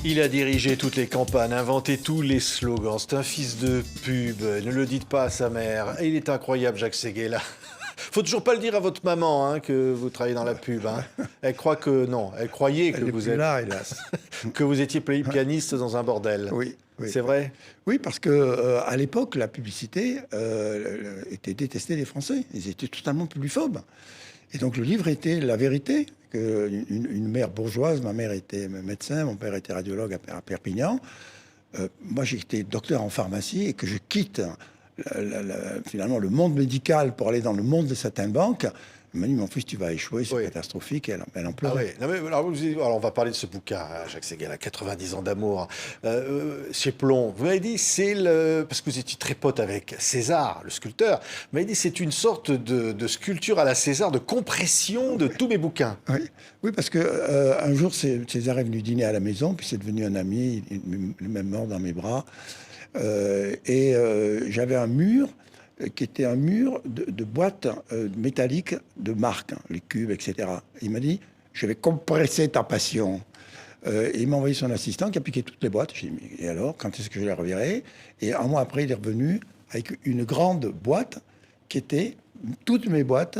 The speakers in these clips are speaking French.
Il a dirigé toutes les campagnes, inventé tous les slogans. C'est un fils de pub. Ne le dites pas à sa mère. Et il est incroyable, Jacques Séguéla. Faut toujours pas le dire à votre maman que vous travaillez dans la pub. Elle croit que non. Elle croyait que vous êtes là, hélas. que vous étiez pianiste dans un bordel. Oui. C'est vrai. Oui, parce que à l'époque, la publicité était détestée des Français. Ils étaient totalement publiphobes. Et donc le livre était la vérité. Une mère bourgeoise, ma mère était médecin, mon père était radiologue à Perpignan. Moi, j'étais docteur en pharmacie et que je quitte finalement le monde médical pour aller dans le monde de saltimbanques. Il m'a dit, mon fils, tu vas échouer, c'est catastrophique. Elle en pleurait. Ah oui. Non, mais, alors, on va parler de ce bouquin, Jacques Séguéla, 90 ans d'amour. Chez Plon, vous m'avez dit, parce que vous étiez très pote avec César, le sculpteur, vous m'avez dit, c'est une sorte de sculpture à la César, de compression de tous mes bouquins. Oui, parce que un jour, César est venu dîner à la maison, puis c'est devenu un ami, il est même mort dans mes bras. J'avais un mur qui était un mur de boîtes métalliques de marque, les cubes, etc. Il m'a dit, je vais compresser ta passion. Il m'a envoyé son assistant qui a piqué toutes les boîtes. J'ai dit, et alors, quand est-ce que je les reverrai? Et un mois après, il est revenu avec une grande boîte qui était toutes mes boîtes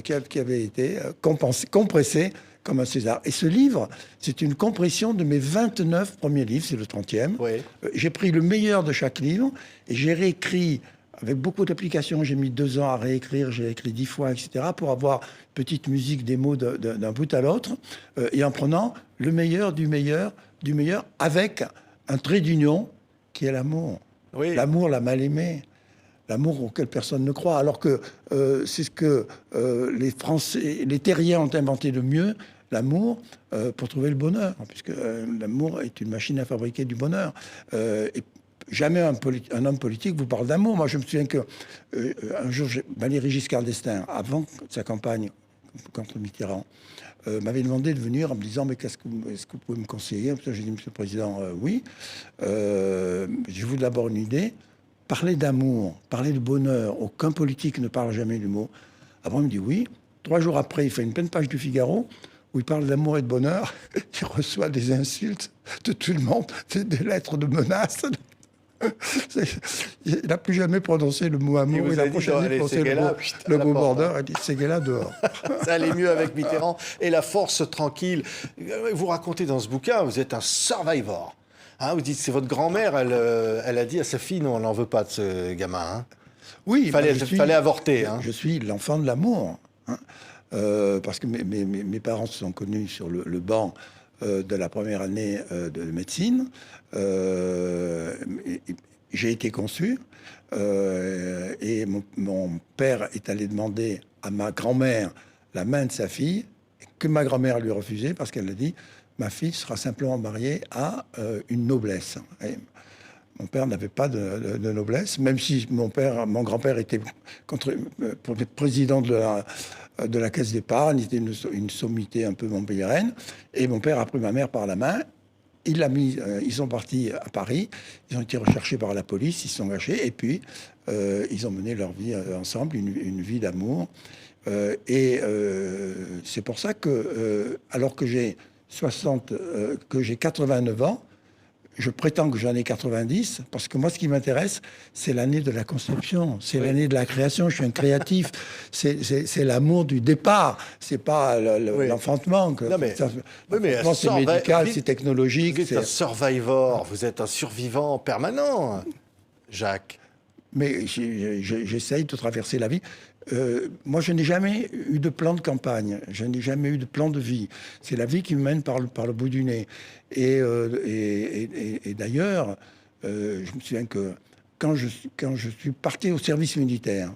qui avaient été compressées comme un César. Et ce livre, c'est une compression de mes 29 premiers livres, c'est le 30e. Oui. J'ai pris le meilleur de chaque livre et j'ai réécrit avec beaucoup d'applications. J'ai mis 2 ans à réécrire, j'ai écrit 10 fois, etc., pour avoir une petite musique des mots d'un bout à l'autre, et en prenant le meilleur du meilleur du meilleur, avec un trait d'union qui est l'amour. Oui. L'amour, la mal-aimée. L'amour auquel personne ne croit, alors que c'est ce que les Français, les terriens ont inventé de mieux, l'amour, pour trouver le bonheur, puisque l'amour est une machine à fabriquer du bonheur. Et jamais un homme politique vous parle d'amour. Moi, je me souviens que un jour, Valéry Giscard d'Estaing, avant sa campagne contre Mitterrand, m'avait demandé de venir en me disant, mais est-ce que vous pouvez me conseiller? J'ai dit, Monsieur le Président, oui. J'ai voulu d'abord une idée. Parler d'amour, parler de bonheur, aucun politique ne parle jamais du mot. Après, il me dit oui. 3 jours après, il fait une pleine page du Figaro où il parle d'amour et de bonheur. Il reçoit des insultes de tout le monde, des lettres de menaces. Il n'a plus jamais prononcé le mot amour. Il a prononcé le mot bonheur. Il a dit Séguéla dehors. Ça allait mieux avec Mitterrand. Et la force tranquille. Vous racontez dans ce bouquin, vous êtes un survivor. Vous dites, c'est votre grand-mère, elle a dit à sa fille, non, on n'en veut pas de ce gamin. Oui, il fallait avorter. Je suis l'enfant de l'amour. Parce que mes parents se sont connus sur le banc de la première année de médecine. J'ai été conçu. Et mon père est allé demander à ma grand-mère la main de sa fille, que ma grand-mère lui a refusé parce qu'elle a dit, ma fille sera simplement mariée à une noblesse. Et mon père n'avait pas de noblesse, même si mon grand-père était président de la caisse d'épargne, c'était une sommité un peu montpelliéraine. Et mon père a pris ma mère par la main. Ils sont partis à Paris. Ils ont été recherchés par la police. Ils se sont cachés. Et puis, ils ont mené leur vie ensemble, une vie d'amour. C'est pour ça que, alors que j'ai 89 ans, je prétends que j'en ai 90, parce que moi, ce qui m'intéresse, c'est l'année de la conception, c'est l'année de la création. Je suis un créatif, c'est l'amour du départ, c'est pas l'enfantement. C'est médical, c'est technologique. Vous êtes un survivor, vous êtes un survivant permanent, Jacques. Mais j'essaye de traverser la vie. Moi, je n'ai jamais eu de plan de campagne. Je n'ai jamais eu de plan de vie. C'est la vie qui me mène par le bout du nez. Et d'ailleurs, je me souviens que quand je suis parti au service militaire,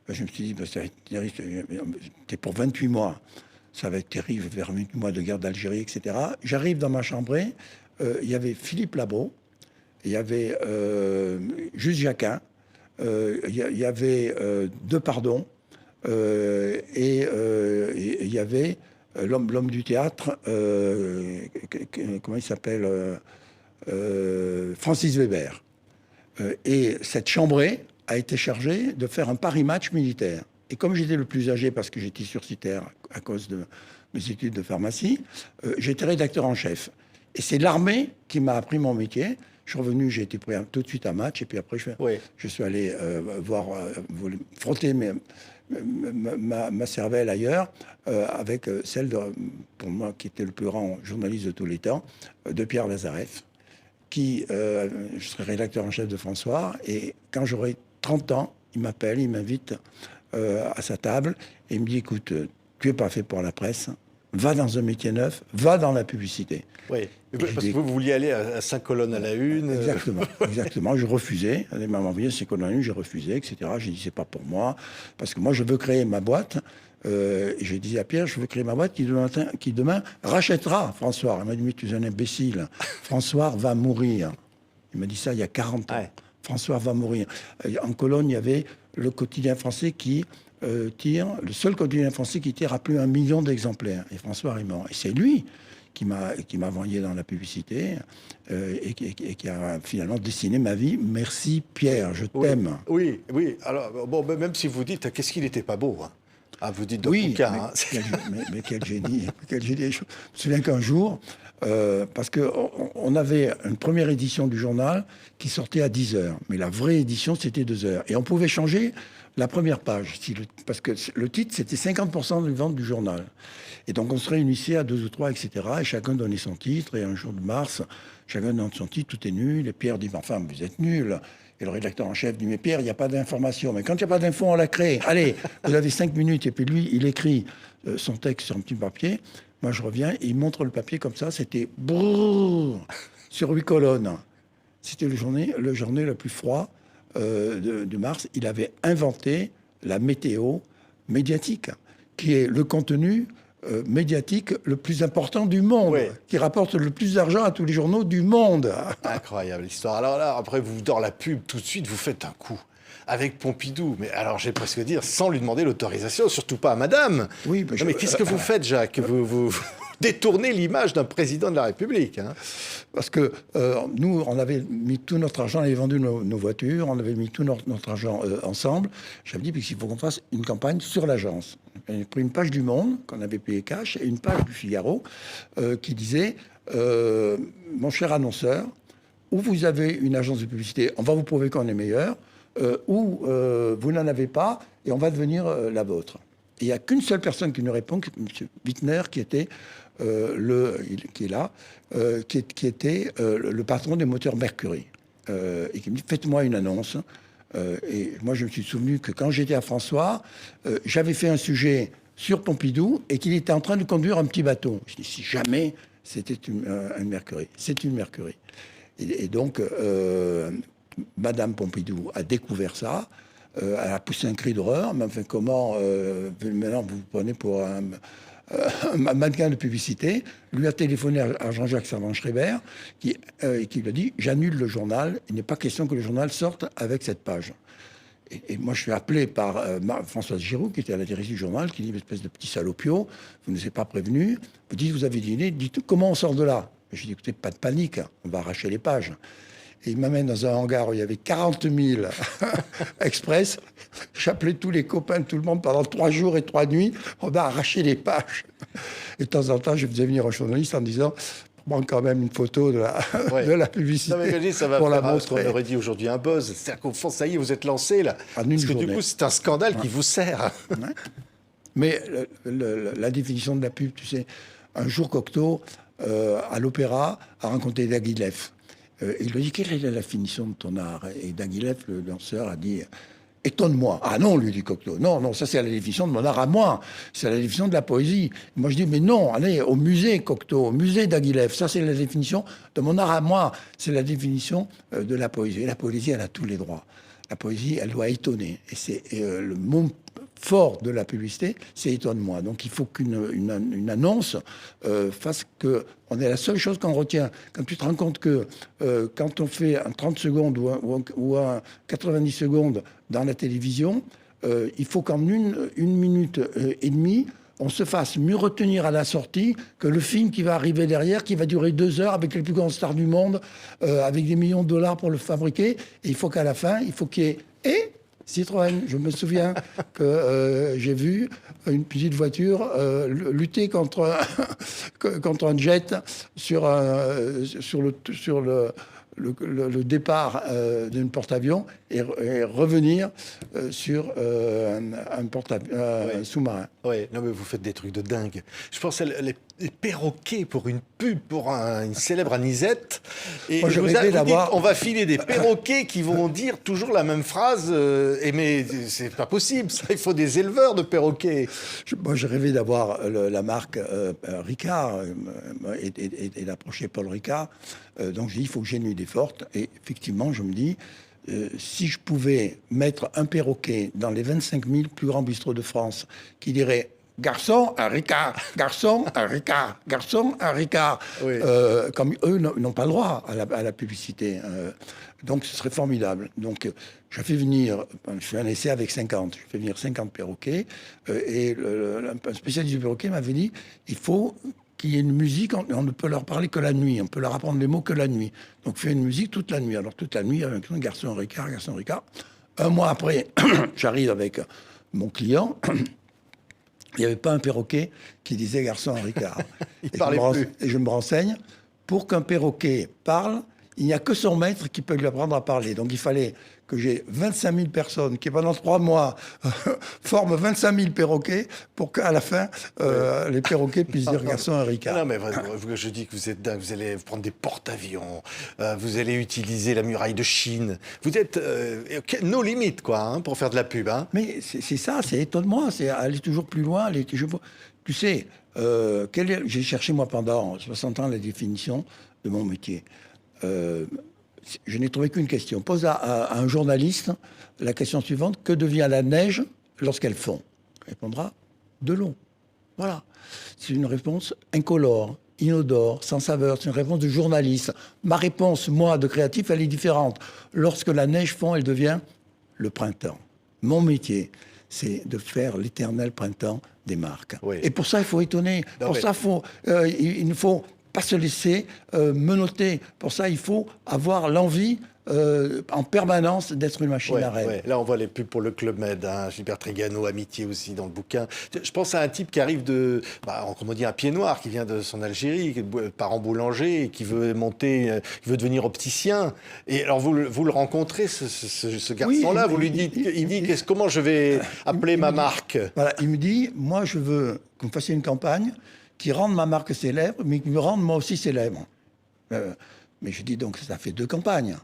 je me suis dit, c'était pour 28 mois. Ça va être terrible, vers 28 mois de guerre d'Algérie, etc. J'arrive dans ma chambrée. Il y avait Philippe Labro. Il y avait Juste Jacquin. Il y avait Depardon et il y avait l'homme du théâtre, comment il s'appelle, Francis Weber. Et cette chambrée a été chargée de faire un Paris Match militaire. Et comme j'étais le plus âgé, parce que j'étais sursitaire à cause de mes études de pharmacie, j'étais rédacteur en chef. Et c'est l'armée qui m'a appris mon métier. Je suis revenu, j'ai été pris tout de suite à match, et puis après, je suis allé frotter ma cervelle ailleurs, avec celle, pour moi, qui était le plus grand journaliste de tous les temps, de Pierre Lazareff, je serai rédacteur en chef de François, et quand j'aurai 30 ans, il m'appelle, il m'invite à sa table, et il me dit, écoute, tu n'es pas fait pour la presse, va dans un métier neuf, va dans la publicité. Oui, parce que vous vouliez aller à 5 colonnes à la une. Exactement. Je refusais. Elle m'a envoyé 5 colonnes à la une, j'ai refusé, etc. J'ai dit, c'est pas pour moi, parce que moi, je veux créer ma boîte. Et j'ai dit à Pierre, je veux créer ma boîte qui demain rachètera François. Il m'a dit, mais tu es un imbécile. François va mourir. Il m'a dit ça il y a 40 ans. Ouais. François va mourir. En Cologne, il y avait le quotidien français qui le seul quotidien français qui tire à plus d'1 million d'exemplaires. Et François est mort. Et c'est lui qui m'a envoyé dans la publicité et qui a finalement dessiné ma vie. Merci Pierre, je t'aime. Oui. Alors, bon, même si vous dites, qu'est-ce qu'il n'était pas beau, hein. Ah, vous dites bouquin. Mais quel génie. Je me souviens qu'un jour, parce qu'on avait une première édition du journal qui sortait à 10h, mais la vraie édition, c'était 2h. Et on pouvait changer la première page, parce que le titre, c'était 50% des ventes du journal. Et donc, on se réunissait à 2 ou 3, etc. Et chacun donnait son titre. Et un jour de mars, chacun donne son titre, tout est nul. Et Pierre dit, enfin, vous êtes nul. Et le rédacteur en chef dit, mais Pierre, il n'y a pas d'information. Mais quand il n'y a pas d'info, on la crée. Allez, vous avez 5 minutes. Et puis lui, il écrit son texte sur un petit papier. Moi, je reviens et il montre le papier comme ça. C'était sur 8 colonnes. C'était le journée le plus froid de mars. Il avait inventé la météo médiatique, qui est le contenu médiatique le plus important du monde, qui rapporte le plus d'argent à tous les journaux du monde. Incroyable histoire. Alors là, après, vous, dans la pub, tout de suite, vous faites un coup avec Pompidou. Mais alors, j'ai presque dire, sans lui demander l'autorisation, surtout pas à madame. Oui, mais qu'est-ce que vous faites, Jacques? Vous détournez l'image d'un président de la République. Hein. Parce que nous, on avait mis tout notre argent, on avait vendu nos voitures, on avait mis tout notre argent ensemble. J'avais dit qu'il faut qu'on fasse une campagne sur l'agence. J'ai pris une page du Monde, qu'on avait payé cash, et une page du Figaro, qui disait mon cher annonceur, ou vous avez une agence de publicité, on va vous prouver qu'on est meilleur, ou vous n'en avez pas, et on va devenir la vôtre. Et il n'y a qu'une seule personne qui nous répond, M. Wittner, qui était qui est là, qui était le patron des moteurs Mercury, et qui me dit, faites-moi une annonce. Et moi, je me suis souvenu que quand j'étais à François, j'avais fait un sujet sur Pompidou et qu'il était en train de conduire un petit bateau. Je dis, si jamais c'était une Mercury. C'est une Mercury. Et donc, Madame Pompidou a découvert ça. Elle a poussé un cri d'horreur. Mais enfin, comment maintenant vous prenez pour un mannequin de publicité, lui a téléphoné à Jean-Jacques Servan-Schreiber qui lui a dit « J'annule le journal, il n'est pas question que le journal sorte avec cette page ». Et moi, je suis appelé par Françoise Giroud, qui était à la direction du journal, qui dit « Espèce de petit salopio, vous ne nous avez pas prévenu, vous dites vous avez dîné, dites comment on sort de là ?» Je dis « Écoutez, pas de panique, on va arracher les pages ». Et il m'amène dans un hangar où il y avait 40 000 express. J'appelais tous les copains de tout le monde pendant 3 jours et 3 nuits. On a arraché les pages. Et de temps en temps, je faisais venir un journaliste en disant « Prends quand même une photo de la publicité. » Non, mais ça va pour faire ce qu'on aurait dit aujourd'hui un buzz. C'est-à-dire qu'au fond, ça y est, vous êtes lancé là. Parce que du coup, c'est un scandale qui vous sert. Ouais. Mais la définition de la pub, tu sais, un jour Cocteau, à l'opéra, a rencontré Diaghilev. Il lui a dit, quelle est la définition de ton art? Et Diaghilev, le danseur, a dit, étonne-moi. Ah non, lui dit Cocteau. Non, ça c'est la définition de mon art à moi. C'est la définition de la poésie. Moi je dis, mais non, allez au musée Cocteau, au musée Diaghilev. Ça c'est la définition de mon art à moi. C'est la définition de la poésie. Et la poésie, elle a tous les droits. La poésie, elle doit étonner. Et c'est le mot fort de la publicité, c'est étonne-moi. Donc il faut qu'une annonce fasse que on est la seule chose qu'on retient. Quand tu te rends compte que quand on fait un 30 secondes ou un 90 secondes dans la télévision, il faut qu'en une minute et demie, on se fasse mieux retenir à la sortie que le film qui va arriver derrière, qui va durer 2 heures avec les plus grandes stars du monde, avec des millions de dollars pour le fabriquer. Et il faut qu'à la fin, il faut qu'il y ait Citroën. Je me souviens que j'ai vu une petite voiture lutter contre, contre un jet sur le départ d'une porte-avions et revenir sur Oui. sous-marin. Oui, non mais vous faites des trucs de dingue. Je pense à les perroquets pour une pub pour une célèbre anisette. Et Moi, je vous rêvais dites, d'avoir- on va filer des perroquets qui vont dire toujours la même phrase. Et mais c'est pas possible, ça. Il faut des éleveurs de perroquets. Moi, j'ai rêvé d'avoir la marque Ricard et d'approcher Paul Ricard. Donc, j'ai dit, il faut que j'ai une idée forte. Et effectivement, je me dis, si je pouvais mettre un perroquet dans les 25 000 plus grands bistrots de France qui dirait garçon, un Ricard, garçon, un Ricard, garçon, un Ricard. Oui. Comme eux n'ont pas le droit à la publicité. Donc ce serait formidable. Donc je fais venir, je fais un essai avec 50, je fais venir 50 perroquets. Et un spécialiste du perroquet m'avait dit, il faut qu'il y ait une musique, on ne peut leur parler que la nuit, on peut leur apprendre les mots que la nuit. Donc fais une musique toute la nuit. Alors toute la nuit, avec un garçon Ricard, garçon Ricard. Un mois après, j'arrive avec mon client. Il n'y avait pas un perroquet qui disait garçon Ricard. Il parlait plus. Et je me renseigne. Pour qu'un perroquet parle, il n'y a que son maître qui peut lui apprendre à parler. Donc il fallait que j'ai 25 000 personnes qui, pendant 3 mois, forment 25 000 perroquets pour qu'à la fin, les perroquets puissent dire garçon Ricard. Non, mais je dis que vous êtes dingue. Vous allez prendre des porte-avions. Vous allez utiliser la muraille de Chine. Vous êtes nos limites, quoi, hein, pour faire de la pub. Hein. Mais c'est ça, c'est étonnement, c'est aller toujours plus loin. Tu sais, j'ai cherché moi pendant 60 ans la définition de mon métier. Je n'ai trouvé qu'une question. Pose à un journaliste la question suivante: que devient la neige lorsqu'elle fond? Il répondra: de l'eau. Voilà. C'est une réponse incolore, inodore, sans saveur. C'est une réponse de journaliste. Ma réponse, moi, de créatif, elle est différente. Lorsque la neige fond, elle devient le printemps. Mon métier, c'est de faire l'éternel printemps des marques. Oui. Et pour ça, il faut étonner. Non, Pour mais- ça, il ne faut pas se laisser menotter. Pour ça, il faut avoir l'envie en permanence d'être une machine à rêve. Ouais. Là, on voit les pubs pour le Club Med, hein, Gilbert Trégano, Amitié aussi dans le bouquin. Je pense à un type qui arrive comme on dit, un pied noir, qui vient de son Algérie, qui est parent boulanger, et qui veut monter, qui veut devenir opticien. Et alors, vous le rencontrez, ce garçon-là, Oui, vous lui dites, il dit, comment je vais appeler ma marque? Voilà, il me dit, moi, je veux que vous fassiez une campagne qui rende ma marque célèbre, mais qui me rende moi aussi célèbre. Mais je dis donc, ça fait 2 campagnes.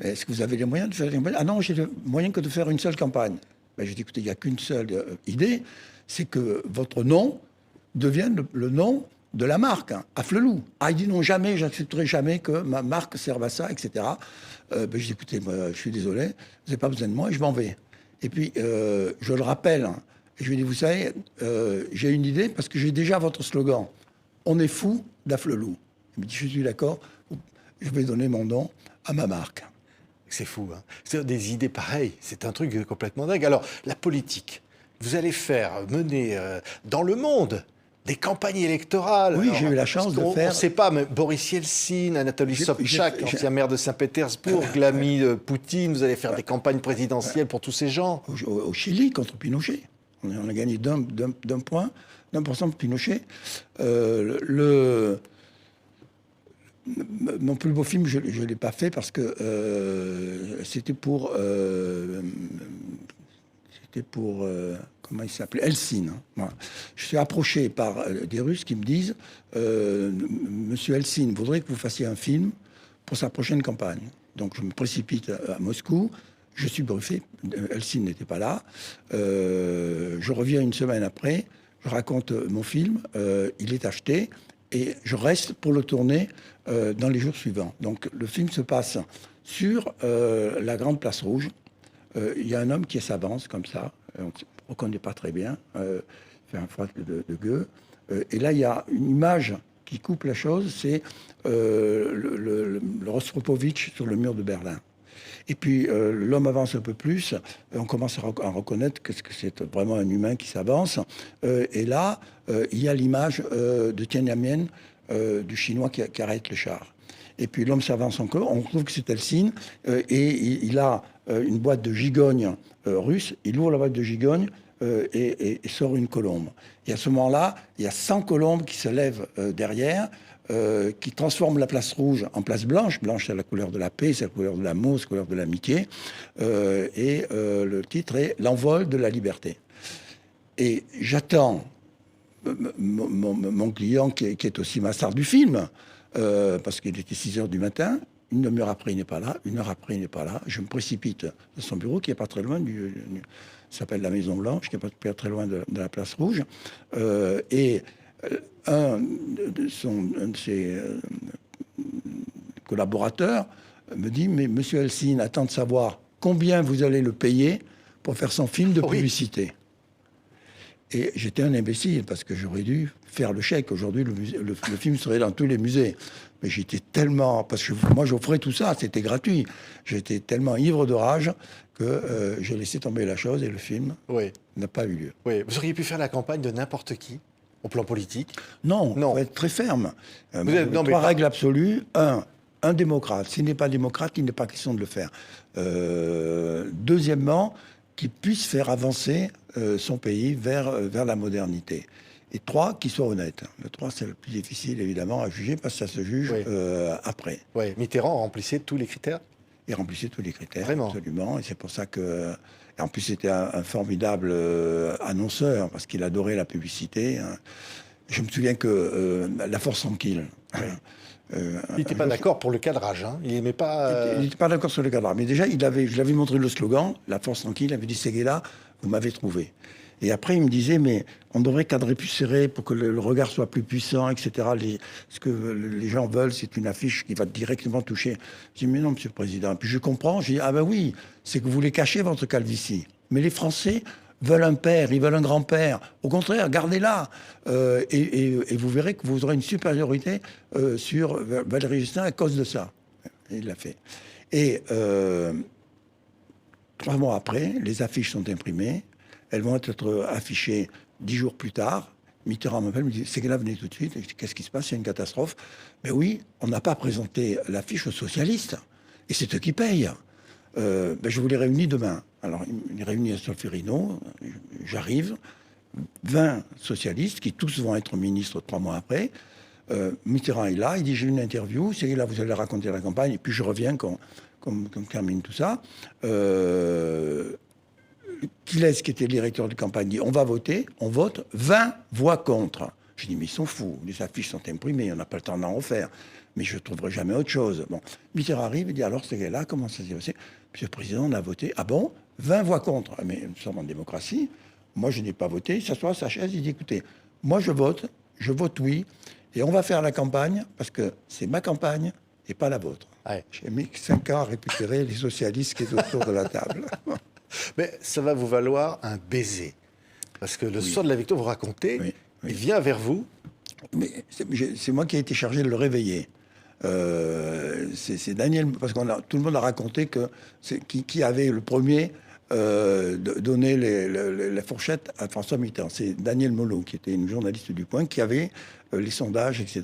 Est-ce que vous avez les moyens de faire une campagne? Ah non, j'ai le moyen que de faire une seule campagne. Je dis, écoutez, il n'y a qu'une seule idée, c'est que votre nom devienne le nom de la marque, hein, Afflelou. Ah, il dit non, jamais, j'accepterai jamais que ma marque serve à ça, etc. Je dis, écoutez, moi, je suis désolé, vous n'avez pas besoin de moi et je m'en vais. Et puis, je le rappelle, hein, et je lui dis, vous savez, j'ai une idée parce que j'ai déjà votre slogan. On est fou d'Afflelou. Il me dit, je suis d'accord, je vais donner mon nom à ma marque. C'est fou, hein. C'est des idées pareilles. C'est un truc complètement dingue. Alors, la politique, vous allez mener dans le monde des campagnes électorales. Oui, Alors, j'ai eu la chance de faire... On ne sait pas, mais Boris Yeltsin, Anatoly Sobchak, ancien maire de Saint-Pétersbourg, l'ami de Poutine, vous allez faire des campagnes présidentielles pour tous ces gens. Au Chili, contre Pinochet. On a gagné d'un point, d'1% de Pinochet. Mon plus beau film, je ne l'ai pas fait parce que c'était pour comment il s'appelait, Helsinki. Hein. Voilà. Je suis approché par des Russes qui me disent Monsieur Helsinki voudrait que vous fassiez un film pour sa prochaine campagne. Donc je me précipite à Moscou. Je suis briefé. Helsinki n'était pas là. Je reviens une semaine après. Je raconte mon film. Il est acheté. Et je reste pour le tourner dans les jours suivants. Donc le film se passe sur la grande place rouge. Il y a un homme qui s'avance comme ça. On ne reconnaît pas très bien. Fait un froid de gueux. Et là, il y a une image qui coupe la chose. C'est le Rostropovitch sur le mur de Berlin. Et puis l'homme avance un peu plus, on commence à reconnaître que c'est vraiment un humain qui s'avance. Et là, il y a l'image de Tiananmen, du Chinois qui arrête le char. Et puis l'homme s'avance encore, on trouve que c'est Helsinki, et il a une boîte de gigognes russe. Il ouvre la boîte de gigognes et sort une colombe. Et à ce moment-là, il y a 100 colombes qui se lèvent derrière, qui transforment la place rouge en place blanche. Blanche, c'est la couleur de la paix, c'est la couleur de l'amour, c'est la couleur de l'amitié. Le titre est « L'envol de la liberté ». Et j'attends mon client, qui est aussi ma star du film, parce qu'il était 6 heures du matin. Une demi-heure après, il n'est pas là. Une heure après, il n'est pas là. Je me précipite de son bureau, qui n'est pas très loin ça s'appelle la Maison Blanche, qui n'est pas très loin de la place Rouge. Un de ses collaborateurs me dit « Mais monsieur Helsin attend de savoir combien vous allez le payer pour faire son film de publicité. » Et j'étais un imbécile, parce que j'aurais dû faire le chèque. Aujourd'hui, le film serait dans tous les musées. Mais j'étais tellement... Parce que moi, j'offrais tout ça, c'était gratuit. J'étais tellement ivre de rage que j'ai laissé tomber la chose et le film n'a pas eu lieu. Oui. Vous auriez pu faire la campagne de n'importe qui, au plan politique? Non, il faut être très ferme. Trois règles absolues. Un démocrate. S'il n'est pas démocrate, il n'est pas question de le faire. Deuxièmement, qu'il puisse faire avancer son pays vers la modernité. Et 3, qu'il soit honnête. Le 3, c'est le plus difficile, évidemment, à juger, parce que ça se juge après. Oui, Mitterrand remplissait tous les critères? Il remplissait tous les critères, vraiment. Absolument. Et c'est pour ça que... Et en plus, c'était un formidable annonceur, parce qu'il adorait la publicité. Hein. Je me souviens que La Force Tranquille... il n'était pas d'accord pour le cadrage, hein. Il n'aimait pas... Il n'était pas d'accord sur le cadrage. Mais déjà, je l'avais montré le slogan, La Force Tranquille, il avait dit, Séguéla, vous m'avez trouvé. Et après, il me disait, mais on devrait cadrer plus serré pour que le regard soit plus puissant, etc. Ce que les gens veulent, c'est une affiche qui va directement toucher. Je dis, mais non, monsieur le Président. Puis je comprends, je dis, ah ben oui, c'est que vous voulez cacher votre calvitie. Mais les Français veulent un père, ils veulent un grand-père. Au contraire, gardez-la. Et vous verrez que vous aurez une supériorité sur Valéry Giscard à cause de ça. Et il l'a fait. Et 3 mois après, les affiches sont imprimées. Elles vont être affichées 10 jours plus tard. Mitterrand m'appelle, me dit, c'est que là, venez tout de suite. Qu'est-ce qui se passe? Il y a une catastrophe. Mais oui, on n'a pas présenté l'affiche aux socialistes. Et c'est eux qui payent. Je vous les réunis demain. Alors, il les réunit à Solferino. J'arrive. 20 socialistes, qui tous vont être ministres 3 mois après. Mitterrand est là. Il dit, j'ai une interview. C'est là, vous allez raconter la campagne. Et puis, je reviens qu'on termine tout ça. Qui était le directeur de campagne, dit on va voter, on vote, 20 voix contre. Je dis mais ils sont fous, les affiches sont imprimées, on n'a pas le temps d'en refaire, mais je ne trouverai jamais autre chose. Bon, Mitterrand arrive et dit alors c'est là, comment ça s'est passé? Monsieur le Président, on a voté, ah bon, 20 voix contre, mais nous sommes en démocratie, moi je n'ai pas voté, il s'assoit à sa chaise, il dit écoutez, moi je vote oui, et on va faire la campagne, parce que c'est ma campagne et pas la vôtre. Ouais. J'ai mis 5 ans à récupérer les socialistes qui étaient autour de la table. Mais ça va vous valoir un baiser. Parce que le soir de la victoire, vous racontez, il vient vers vous. Mais c'est moi qui ai été chargé de le réveiller. C'est Daniel, parce que tout le monde a raconté que qui avait le premier donné la fourchette à François Mitterrand. C'est Daniel Molot, qui était une journaliste du Point, qui avait les sondages, etc.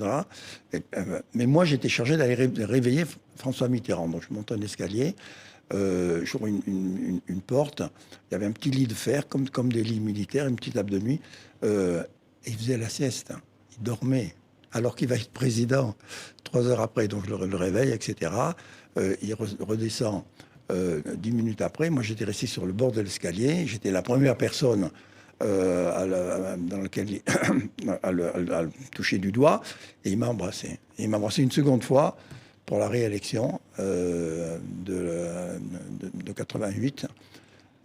Mais moi, j'étais chargé d'aller réveiller François Mitterrand. Donc, je monte un escalier. J'ouvre une porte, il y avait un petit lit de fer, comme des lits militaires, une petite table de nuit, et il faisait la sieste, il dormait, alors qu'il va être président 3 heures après, donc je le réveille, etc. Il redescend 10 minutes après, moi j'étais resté sur le bord de l'escalier, j'étais la première personne dans laquelle à le toucher du doigt, et il m'a embrassé. Et il m'a embrassé une seconde fois, pour la réélection de 88,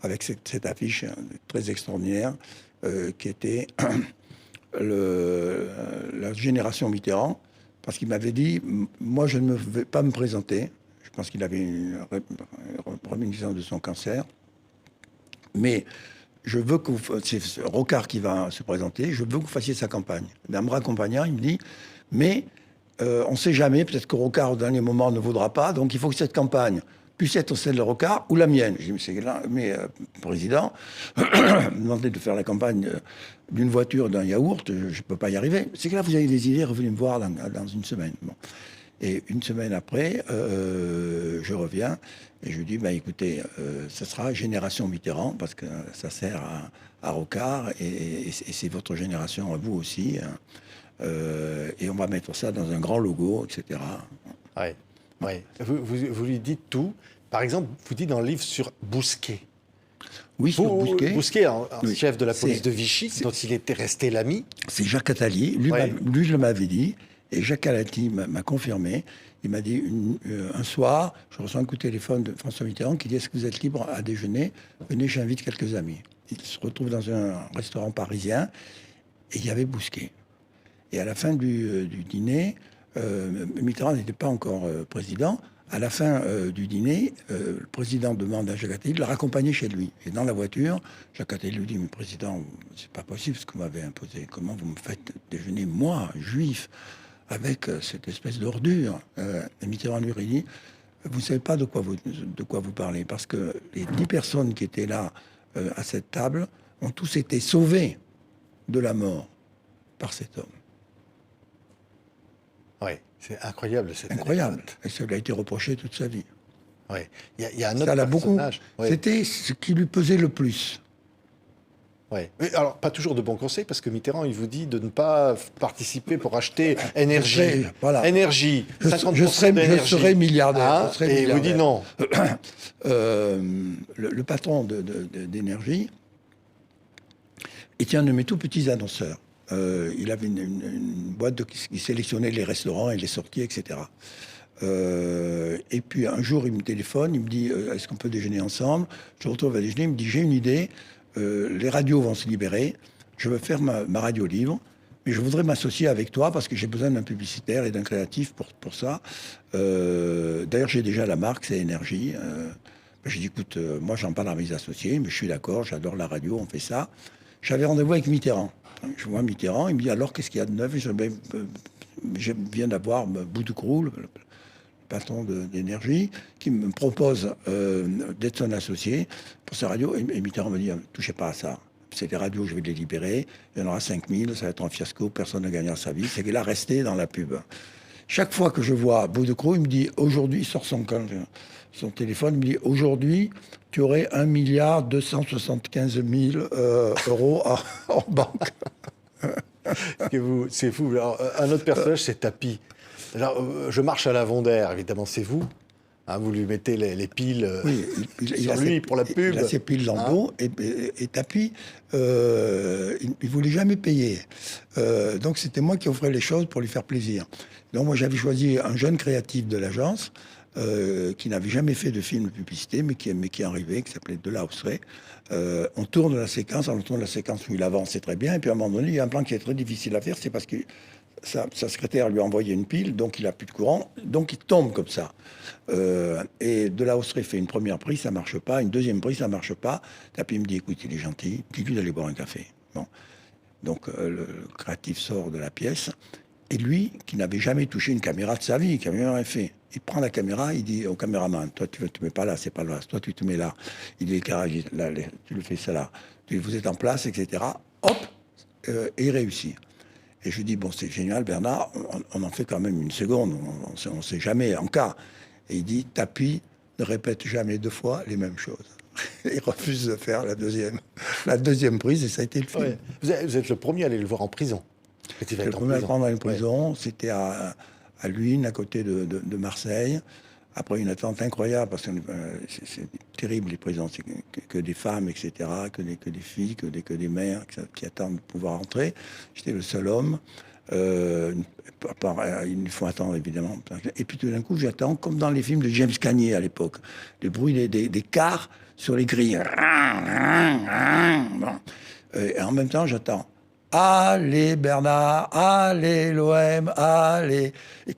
avec cette affiche très extraordinaire qui était la génération Mitterrand, parce qu'il m'avait dit, moi je ne vais pas me présenter, je pense qu'il avait une réminiscence de son cancer, mais je veux que c'est Rocard qui va se présenter, je veux que vous fassiez sa campagne. En me raccompagnant, il me dit, mais on ne sait jamais, peut-être que Rocard au dernier moment ne voudra pas, donc il faut que cette campagne puisse être celle de Rocard ou la mienne. Je dis, mais président, demandez de faire la campagne d'une voiture, d'un yaourt, je ne peux pas y arriver. C'est que là, vous avez des idées, revenez me voir dans une semaine. Bon. Et une semaine après, je reviens et je lui dis, bah, écoutez, ce sera Génération Mitterrand, parce que ça sert à Rocard, et c'est votre génération à vous aussi. Hein. Et on va mettre ça dans un grand logo, etc. Ouais. Ouais. Vous lui dites tout. Par exemple, vous dites dans le livre sur Bousquet. Oui, sur Bousquet. Bousquet, un Oui. chef de la police de Vichy, dont il était resté l'ami. C'est Jacques Attali. Lui, Ouais. lui, je m'avais dit. Et Jacques Attali m'a confirmé. Il m'a dit un soir, je reçois un coup de téléphone de François Mitterrand qui dit, est-ce que vous êtes libre à déjeuner? Venez, j'invite quelques amis. Il se retrouve dans un restaurant parisien et il y avait Bousquet. Et à la fin du dîner, Mitterrand n'était pas encore président. À la fin du dîner, le président demande à Jacques Attali de le raccompagner chez lui. Et dans la voiture, Jacques Attali lui dit, mais président, c'est pas possible ce que vous m'avez imposé. Comment vous me faites déjeuner, moi, juif, avec cette espèce d'ordure? Et Mitterrand lui dit, vous ne savez pas de quoi vous parlez, parce que les 10 personnes qui étaient là à cette table ont tous été sauvés de la mort par cet homme. Oui, c'est incroyable cette Incroyable. anecdote. Et ça lui a été reproché toute sa vie. Oui. Il y a un autre Ça l'a beaucoup. personnage. Oui. C'était ce qui lui pesait le plus. Ouais. Mais alors, pas toujours de bons conseils, parce que Mitterrand, il vous dit de ne pas participer pour acheter énergie. Voilà. Énergie. Je 50% d'énergie. serai milliardaire. Hein, je serai et il vous dit milliardaire. non. Le patron d'énergie était un de mes tout petits annonceurs. Il avait une boîte qui sélectionnait les restaurants et les sorties, etc. Et puis un jour, il me téléphone, il me dit est-ce qu'on peut déjeuner ensemble? Je retrouve à déjeuner, il me dit j'ai une idée, les radios vont se libérer, je veux faire ma radio libre, mais je voudrais m'associer avec toi parce que j'ai besoin d'un publicitaire et d'un créatif pour ça. D'ailleurs, j'ai déjà la marque, c'est Énergie. J'ai dit écoute, moi j'en parle à mes associés, mais je suis d'accord, j'adore la radio, on fait ça. J'avais rendez-vous avec Mitterrand. Je vois Mitterrand, il me dit alors qu'est-ce qu'il y a de neuf? Je viens d'avoir Boudoukrou, le patron d'énergie, qui me propose d'être son associé pour sa radio. Et Mitterrand me dit touchez pas à ça. C'est des radios, je vais les libérer. Il y en aura 5000, ça va être un fiasco, personne ne gagnera sa vie. C'est qu'il a resté dans la pub. Chaque fois que je vois Boudoukrou, il me dit aujourd'hui, il sort son téléphone, il me dit aujourd'hui, tu aurais 1 275 000 euros en banque. C'est fou. Alors, un autre personnage, c'est Tapi. Alors, je marche à l'avant-d'air, évidemment, c'est vous. Hein, vous lui mettez les piles sur lui pour la pub. Il a ses piles en dos et Tapi, il ne voulait jamais payer. Donc c'était moi qui offrais les choses pour lui faire plaisir. Donc moi j'avais choisi un jeune créatif de l'agence qui n'avait jamais fait de film de publicité, mais qui arrivait, qui s'appelait Delahousseret. On tourne la séquence où il avance, c'est très bien. Et puis à un moment donné, il y a un plan qui est très difficile à faire, c'est parce que sa secrétaire lui a envoyé une pile, donc il n'a plus de courant, donc il tombe comme ça. Et Delahousseret fait une première prise, ça marche pas, une deuxième prise, ça marche pas. Tapi me dit, écoute, il est gentil, dis-lui d'aller boire un café. Bon. Donc le créatif sort de la pièce, et lui, qui n'avait jamais touché une caméra de sa vie, qui n'avait rien fait, il prend la caméra, il dit au caméraman, toi tu ne te mets pas là, c'est pas là, toi tu te mets là. Il dit, là, tu le fais ça là. Vous êtes en place, etc. Hop, et il réussit. Et je lui dis, bon, c'est génial, Bernard, on en fait quand même une seconde, on ne sait jamais en cas. Et il dit, Tapi ne répète jamais 2 fois les mêmes choses. Il refuse de faire la deuxième prise, et ça a été le film. Ouais. Vous êtes le premier à aller le voir en prison. Le premier à le prendre dans une prison, c'était à Luynes, à côté de Marseille. Après une attente incroyable, parce que c'est terrible les prisons, c'est que des femmes, etc., que des filles, que des mères qui attendent de pouvoir entrer. J'étais le seul homme. Il faut attendre évidemment. Et puis tout d'un coup, j'attends, comme dans les films de James Cagney à l'époque, le bruit des cars sur les grilles. Bon. Et en même temps, j'attends. Allez Bernard, allez l'OM, allez. Et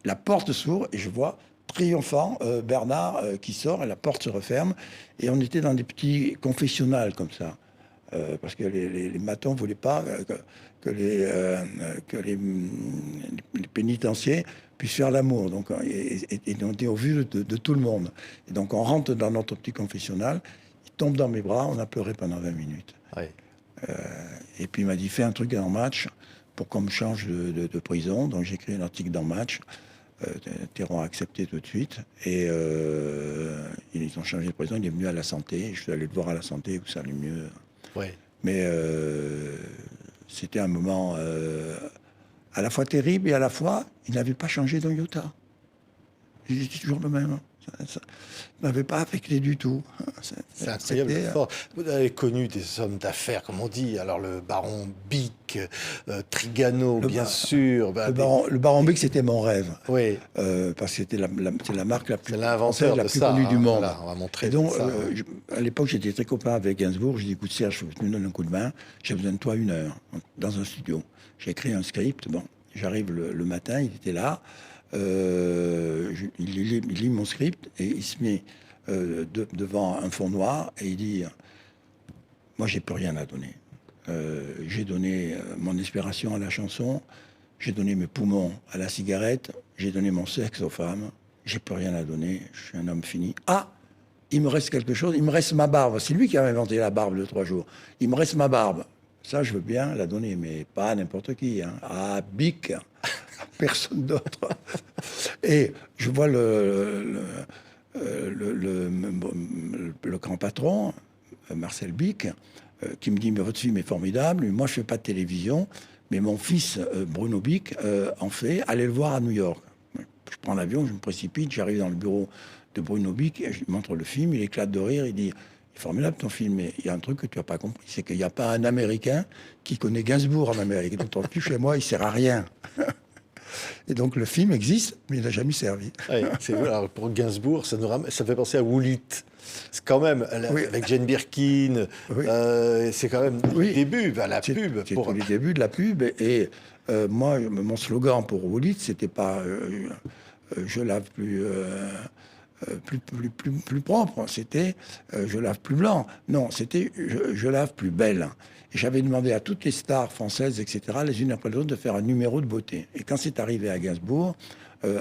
la porte s'ouvre et je vois triomphant Bernard qui sort et la porte se referme. Et on était dans des petits confessionnals comme ça. Parce que les matons ne voulaient pas que les pénitenciers puissent faire l'amour. Donc, et on était au vu de tout le monde. Et donc on rentre dans notre petit confessionnal, il tombe dans mes bras, on a pleuré pendant 20 minutes. Ouais. Et puis il m'a dit, fais un truc dans Match pour qu'on me change de prison. Donc j'ai écrit un article dans Match. Théron a accepté tout de suite. Et ils ont changé de président. Il est venu à la santé. Je suis allé le voir à la santé où ça allait mieux. Ouais. Mais c'était un moment à la fois terrible et à la fois, il n'avait pas changé d'un iota. Il était toujours le même. Ça n'avait pas affecté du tout. C'est incroyable. C'était, Fort. Vous avez connu des hommes d'affaires, comme on dit. Alors, le baron Bic, Trigano, bien sûr. le baron Bic, c'était mon rêve. Oui. Parce que c'était c'est la marque la plus, C'est l'inventeur la de plus ça. connue du monde. Voilà, on va montrer Et donc, ça. à l'époque, j'étais très copain avec Gainsbourg. J'ai dit, écoute, Serge, faut que tu me donnes un coup de main. J'ai besoin de toi 1 heure dans un studio. J'ai écrit un script. Bon, j'arrive le matin, il était là. Il lit mon script et il se met devant un fond noir et il dit, moi, j'ai plus rien à donner. J'ai donné mon inspiration à la chanson, j'ai donné mes poumons à la cigarette, j'ai donné mon sexe aux femmes, j'ai plus rien à donner, je suis un homme fini. Ah, il me reste quelque chose, il me reste ma barbe. C'est lui qui a inventé la barbe de 3 jours. Il me reste ma barbe. Ça, je veux bien la donner, mais pas à n'importe qui. Hein. À Bic, personne d'autre. Et je vois le grand patron, Marcel Bic, qui me dit, mais votre film est formidable, moi je fais pas de télévision, mais mon fils Bruno Bic en fait, allez le voir à New York. Je prends l'avion, je me précipite, j'arrive dans le bureau de Bruno Bic, et je lui montre le film, il éclate de rire, il dit, c'est formidable ton film, mais il y a un truc que tu n'as pas compris, c'est qu'il n'y a pas un Américain qui connaît Gainsbourg en Amérique, donc ton film chez moi, il sert à rien. Et donc le film existe, mais il n'a jamais servi. Ouais, alors, pour Gainsbourg, ça me fait penser à Woolit. C'est quand même, Oui. avec Jane Birkin, Oui. c'est quand même Oui. le début, la pub. C'est tous les débuts de la pub. Et moi, mon slogan pour Woolit, c'était pas je lave plus propre, c'était je lave plus blanc. Non, c'était je lave plus belle. Et j'avais demandé à toutes les stars françaises, etc., les unes après les autres, de faire un numéro de beauté. Et quand c'est arrivé à Gainsbourg,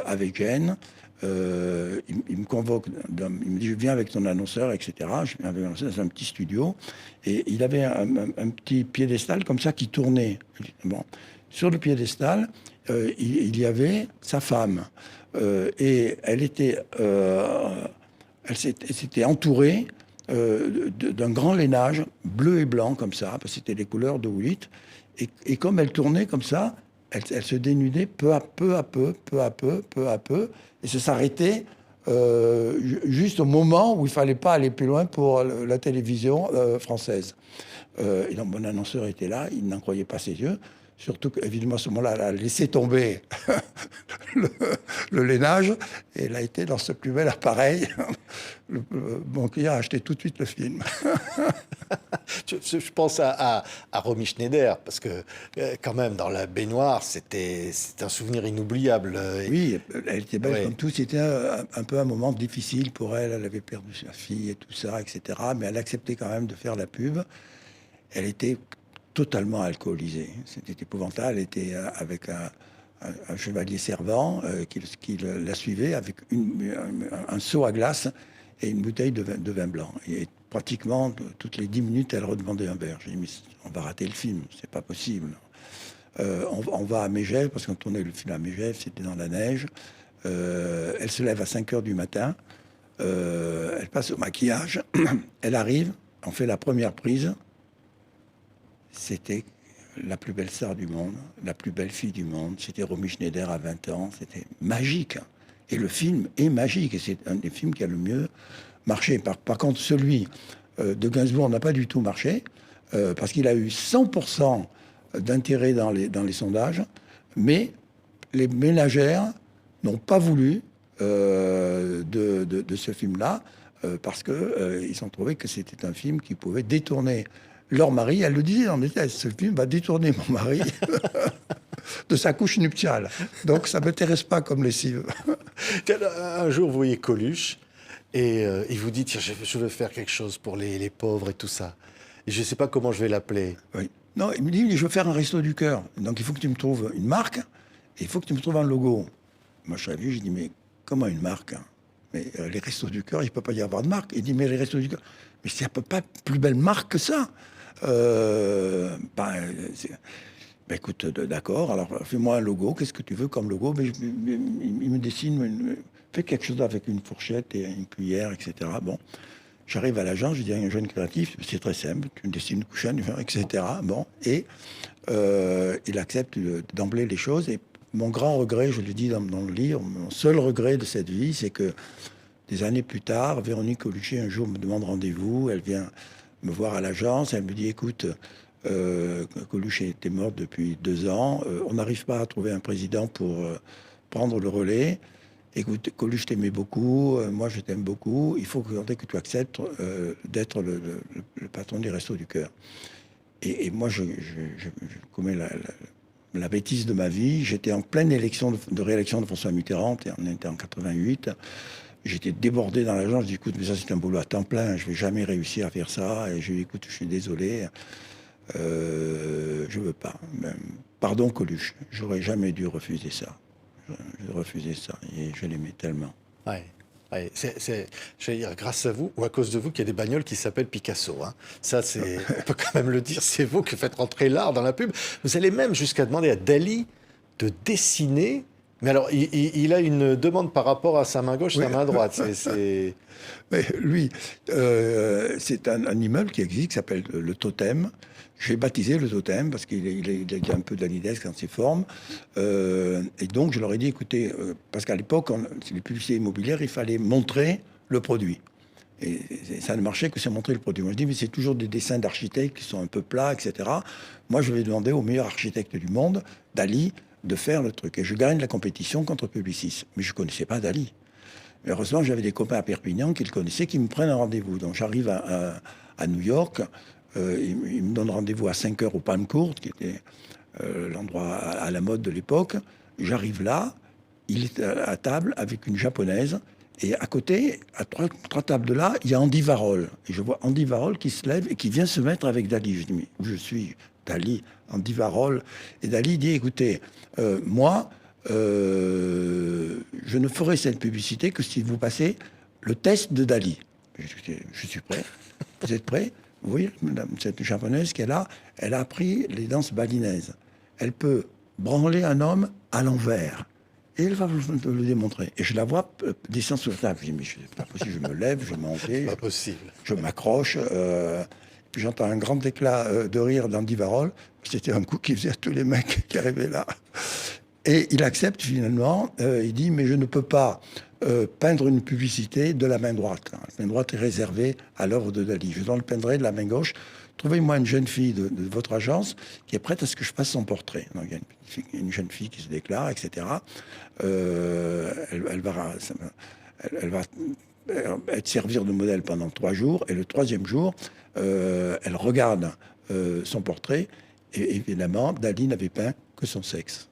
avec Jane, il me convoque, il me dit, je viens avec ton annonceur, etc. Je viens avec l'annonceur dans un petit studio. Et il avait un petit piédestal comme ça qui tournait. Bon. Sur le piédestal, il y avait sa femme. Et elle s'était entourée d'un grand lainage bleu et blanc comme ça, parce que c'était les couleurs de Woolit. Et comme elle tournait comme ça, elle se dénudait peu à peu, et ça s'arrêtait juste au moment où il fallait pas aller plus loin pour la télévision française. Et donc mon annonceur était là, il n'en croyait pas ses yeux. Surtout qu'évidemment, à ce moment-là, elle a laissé tomber le lainage et elle a été dans ce plus bel appareil. Mon client a acheté tout de suite le film. Je pense à Romy Schneider, parce que quand même, dans la baignoire, c'est un souvenir inoubliable. Oui, elle était belle Ouais. comme tout. C'était un peu un moment difficile pour elle. Elle avait perdu sa fille et tout ça, etc. Mais elle acceptait quand même de faire la pub. Elle était totalement alcoolisée. C'était épouvantable. Elle était avec un chevalier servant qui la suivait avec un seau à glace et une bouteille de vin blanc. Et pratiquement toutes les 10 minutes, elle redemandait un verre. J'ai dit, mais on va rater le film, c'est pas possible. On va à Megève, parce qu'on tournait le film à Megève, c'était dans la neige. Elle se lève à 5 heures du matin. Elle passe au maquillage. Elle arrive, on fait la première prise. C'était la plus belle star du monde, la plus belle fille du monde. C'était Romy Schneider à 20 ans. C'était magique. Et le film est magique. Et c'est un des films qui a le mieux marché. Par contre, celui de Gainsbourg n'a pas du tout marché, parce qu'il a eu 100% d'intérêt dans les sondages, mais les ménagères n'ont pas voulu de ce film-là, parce qu'ils ont trouvé que c'était un film qui pouvait détourner leur mari. Elle le disait dans les textes, ce film va détourner mon mari de sa couche nuptiale. Donc ça ne m'intéresse pas comme lessive. Un jour, vous voyez Coluche, et il vous dit, tiens, je veux faire quelque chose pour les pauvres et tout ça. Et je ne sais pas comment je vais l'appeler. Oui. Non, il me dit, je veux faire un resto du cœur. Donc il faut que tu me trouves une marque, et il faut que tu me trouves un logo. Moi, je suis vu, j'ai dit, mais comment une marque? Mais les restos du cœur, il ne peut pas y avoir de marque. Il dit, mais les restos du cœur, mais il n'y a pas plus belle marque que ça. Ben écoute, d'accord, alors fais-moi un logo, qu'est-ce que tu veux comme logo? Ben, il me dessine, fais quelque chose avec une fourchette et une cuillère, etc. Bon, j'arrive à l'agence, je dis à un jeune créatif, c'est très simple, tu me dessines une couchette, etc. Bon, et il accepte d'emblée les choses. Et mon grand regret, je le dis dans le livre, mon seul regret de cette vie, c'est que des années plus tard, Véronique Colucci un jour me demande rendez-vous, elle vient me voir à l'agence, elle me dit, écoute, Coluche était morte depuis 2 ans. On n'arrive pas à trouver un président pour prendre le relais. Écoute, Coluche t'aimait beaucoup, moi je t'aime beaucoup. Il faut que tu acceptes d'être le patron des Restos du Cœur. Et moi, je commets la bêtise de ma vie. J'étais en pleine élection de réélection de François Mitterrand. On était en 88. J'étais débordé dans l'agence. Je dis, écoute, mais ça c'est un boulot à temps plein. Je vais jamais réussir à faire ça. Et je lui dis, écoute, je suis désolé. Je veux pas. Pardon Coluche, j'aurais jamais dû refuser ça. J'ai refusé ça et je l'aimais tellement. Ouais. Ouais, j'allais dire, grâce à vous ou à cause de vous qu'il y a des bagnoles qui s'appellent Picasso. Hein. Ça, on peut quand même le dire, c'est vous qui faites rentrer l'art dans la pub. Vous allez même jusqu'à demander à Dali de dessiner. Mais alors, il a une demande par rapport à sa main gauche, sa main droite. Mais lui, c'est un immeuble qui existe, qui s'appelle le Totem. J'ai baptisé le Totem parce qu'il a un peu dalidesque dans ses formes. Et donc, je leur ai dit, écoutez, parce qu'à l'époque, les publicités immobilières, il fallait montrer le produit. Et ça ne marchait que si on montrait le produit. Moi, je dis, mais c'est toujours des dessins d'architectes qui sont un peu plats, etc. Moi, je vais demander au meilleur architecte du monde, Dali, de faire le truc. Et je gagne la compétition contre Publicis. Mais je ne connaissais pas Dali. Mais heureusement, j'avais des copains à Perpignan qui le connaissaient, qui me prennent un rendez-vous. Donc, j'arrive à New York. Ils me donnent rendez-vous à 5 heures au Palm Court, qui était l'endroit à la mode de l'époque. J'arrive là. Il est à table avec une japonaise. Et à côté, à trois tables de là, il y a Andy Warhol. Et je vois Andy Warhol qui se lève et qui vient se mettre avec Dali. Je dis, mais où je suis? Dali, Andy Warhol. Et Dali dit, écoutez, moi, je ne ferai cette publicité que si vous passez le test de Dali. Je suis prêt. Vous êtes prêts? Vous voyez, cette japonaise qui est là, elle a appris les danses balinaises. Elle peut branler un homme à l'envers. Et elle va vous le démontrer. Et je la vois descendre sur la table. Je dis, mais c'est pas possible, je me lève, je m'en vais. Pas possible. Je m'accroche. Puis j'entends un grand éclat de rire d'Andy Warhol. C'était un coup qui faisait à tous les mecs qui arrivaient là. Et il accepte finalement. Il dit, mais je ne peux pas peindre une publicité de la main droite. La main droite est réservée à l'œuvre de Dali. Je dois le peindre de la main gauche. Trouvez-moi une jeune fille de votre agence qui est prête à ce que je fasse son portrait. Donc, il y a une jeune fille qui se déclare, etc. Elle va être servir de modèle pendant 3 jours. Et le 3e jour, elle regarde son portrait. Et évidemment, Dali n'avait peint que son sexe.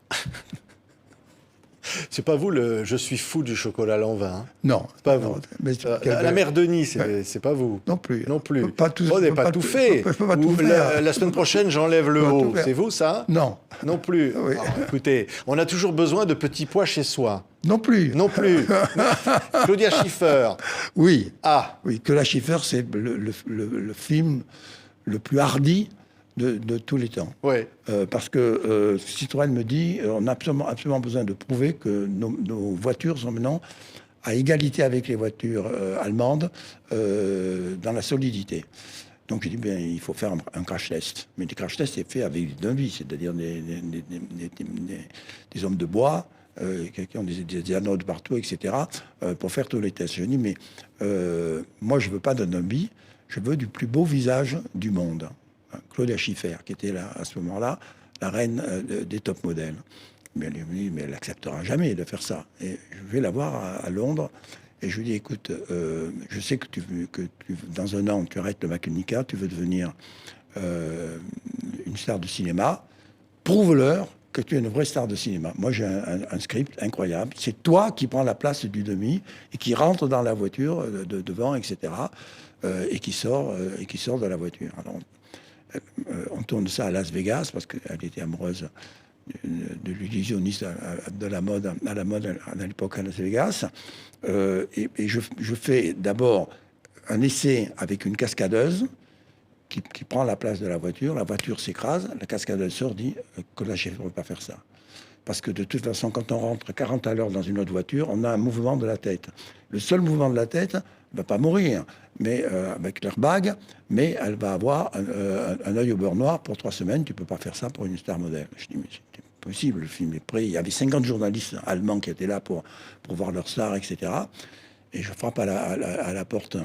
C'est pas vous le je suis fou du chocolat Lanvin. Hein. Non. C'est pas non, vous. Mais la mère Denis, c'est pas vous. Non plus. Non plus. Pas tout, on n'est pas tout fait. Pas tout faire. La semaine prochaine, j'enlève le haut. C'est vous, ça? Non. Non plus. Oui. Alors, écoutez, on a toujours besoin de petits pois chez soi. Non plus. Non plus. Claudia Schiffer. Oui. Ah. Oui, Claudia Schiffer, c'est le film le plus hardi de tous les temps. Ouais. Parce que Citroën me dit, on a absolument besoin de prouver que nos voitures sont maintenant à égalité avec les voitures allemandes dans la solidité. Donc j'ai dit, bien, il faut faire un crash test. Mais des crash tests, c'est fait avec des devis, c'est-à-dire des hommes de bois qui ont des anodes partout, etc., pour faire tous les tests. Je dis, mais moi, je veux pas d'un devis, je veux du plus beau visage du monde. Claudia Schiffer, qui était là à ce moment-là, la reine des top modèles. Mais elle n'acceptera jamais de faire ça. Et je vais la voir à Londres. Et je lui dis, écoute, je sais que dans un an, tu arrêtes le Macunica, tu veux devenir une star de cinéma. Prouve-leur que tu es une vraie star de cinéma. Moi, j'ai un script incroyable. C'est toi qui prends la place du demi et qui rentre dans la voiture devant, etc. Et qui sort de la voiture. Alors, on tourne ça à Las Vegas parce qu'elle était amoureuse de l'illusionniste à la mode à l'époque à Las Vegas. Et je fais d'abord un essai avec une cascadeuse qui prend la place de la voiture s'écrase, la cascade sort, dit que là, je ne peux pas faire ça. Parce que de toute façon, quand on rentre 40 à l'heure dans une autre voiture, on a un mouvement de la tête. Le seul mouvement de la tête ne va pas mourir, mais avec l'airbag, mais elle va avoir un œil au beurre noir pour 3 semaines. Tu ne peux pas faire ça pour une star modèle. Je dis, mais c'est possible, le film est prêt. Il y avait 50 journalistes allemands qui étaient là pour voir leur star, etc. Et je frappe à la porte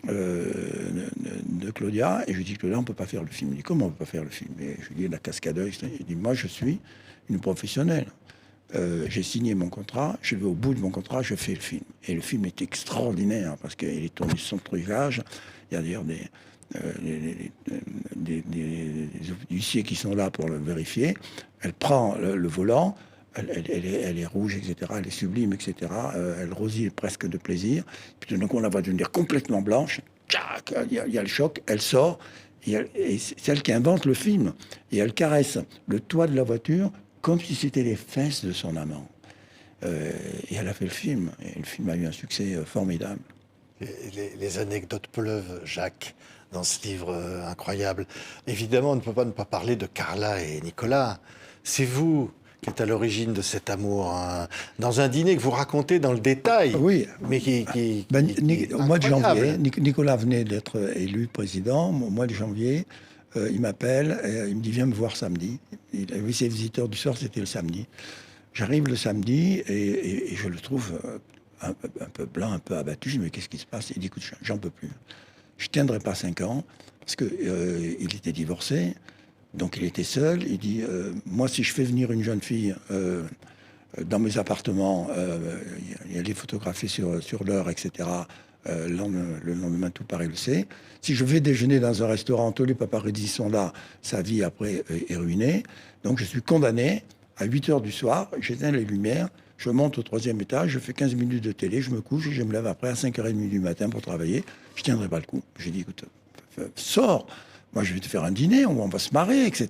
de Claudia, et je dis, Claudia, on ne peut pas faire le film. Il dit, comment on ne peut pas faire le film? Et je lui dis, la cascadeuse. Il dit, moi, je suis une professionnelle. J'ai signé mon contrat, je vais au bout de mon contrat, je fais le film. Et le film est extraordinaire, parce qu'il est tourné sans trucage. Il y a d'ailleurs des huissiers qui sont là pour le vérifier. Elle prend le volant, elle est rouge, etc. Elle est sublime, etc. Elle rosille presque de plaisir. Puis tout d'un coup, on la voit devenir complètement blanche. Tchac, il y a le choc, elle sort. Et c'est elle qui invente le film. Et elle caresse le toit de la voiture comme si c'était les fesses de son amant. Et elle a fait le film. Et le film a eu un succès formidable. Les anecdotes pleuvent, Jacques, dans ce livre incroyable. Évidemment, on ne peut pas ne pas parler de Carla et Nicolas. C'est vous qui êtes à l'origine de cet amour, hein, dans un dîner que vous racontez dans le détail. Oui. Mais Au mois de janvier, Nicolas venait d'être élu président. Au mois de janvier, il m'appelle, il me dit, viens me voir samedi. Ses visiteurs du soir, c'était le samedi. J'arrive le samedi et je le trouve un peu blanc, un peu abattu. Je dis, mais qu'est-ce qui se passe? Il dit, écoute, j'en peux plus. Je tiendrai pas 5 ans, parce que il était divorcé, donc il était seul. Il dit, moi, si je fais venir une jeune fille dans mes appartements, il y a les photographies sur l'heure, etc. Le lendemain, tout Paris le sait. Si je vais déjeuner dans un restaurant, tous les paparazzis sont là, sa vie après est ruinée. Donc je suis condamné à 8 heures du soir, j'éteins les lumières, je monte au 3e étage, je fais 15 minutes de télé, je me couche et je me lève après à 5h30 du matin pour travailler. Je ne tiendrai pas le coup. J'ai dit, écoute, sors, moi je vais te faire un dîner, on va se marrer, etc.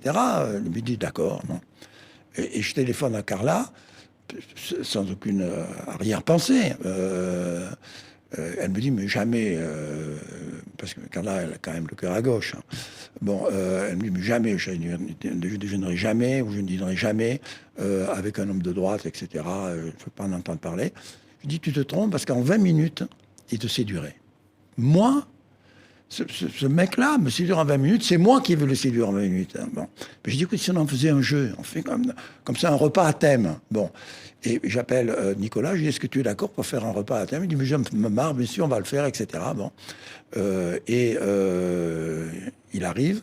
Il me dit, d'accord. Non. Et je téléphone à Carla, sans aucune arrière-pensée. Elle me dit, mais jamais, parce que Carla, elle a quand même le cœur à gauche. Hein. Bon, elle me dit, mais jamais, je ne déjeunerai jamais, ou je ne dînerai jamais avec un homme de droite, etc. Je ne veux pas en entendre parler. Je dis, tu te trompes, parce qu'en 20 minutes, il te séduirait. Moi, ce mec-là me séduire en 20 minutes, c'est moi qui veux le séduire en 20 minutes. Hein. Bon. Mais je dis, écoute, si on en faisait un jeu, on fait comme ça un repas à thème. Bon. Et j'appelle Nicolas, je dis, est-ce que tu es d'accord pour faire un repas à thème? Il dit, mais je me marre, bien sûr, on va le faire, etc. Bon. Il arrive.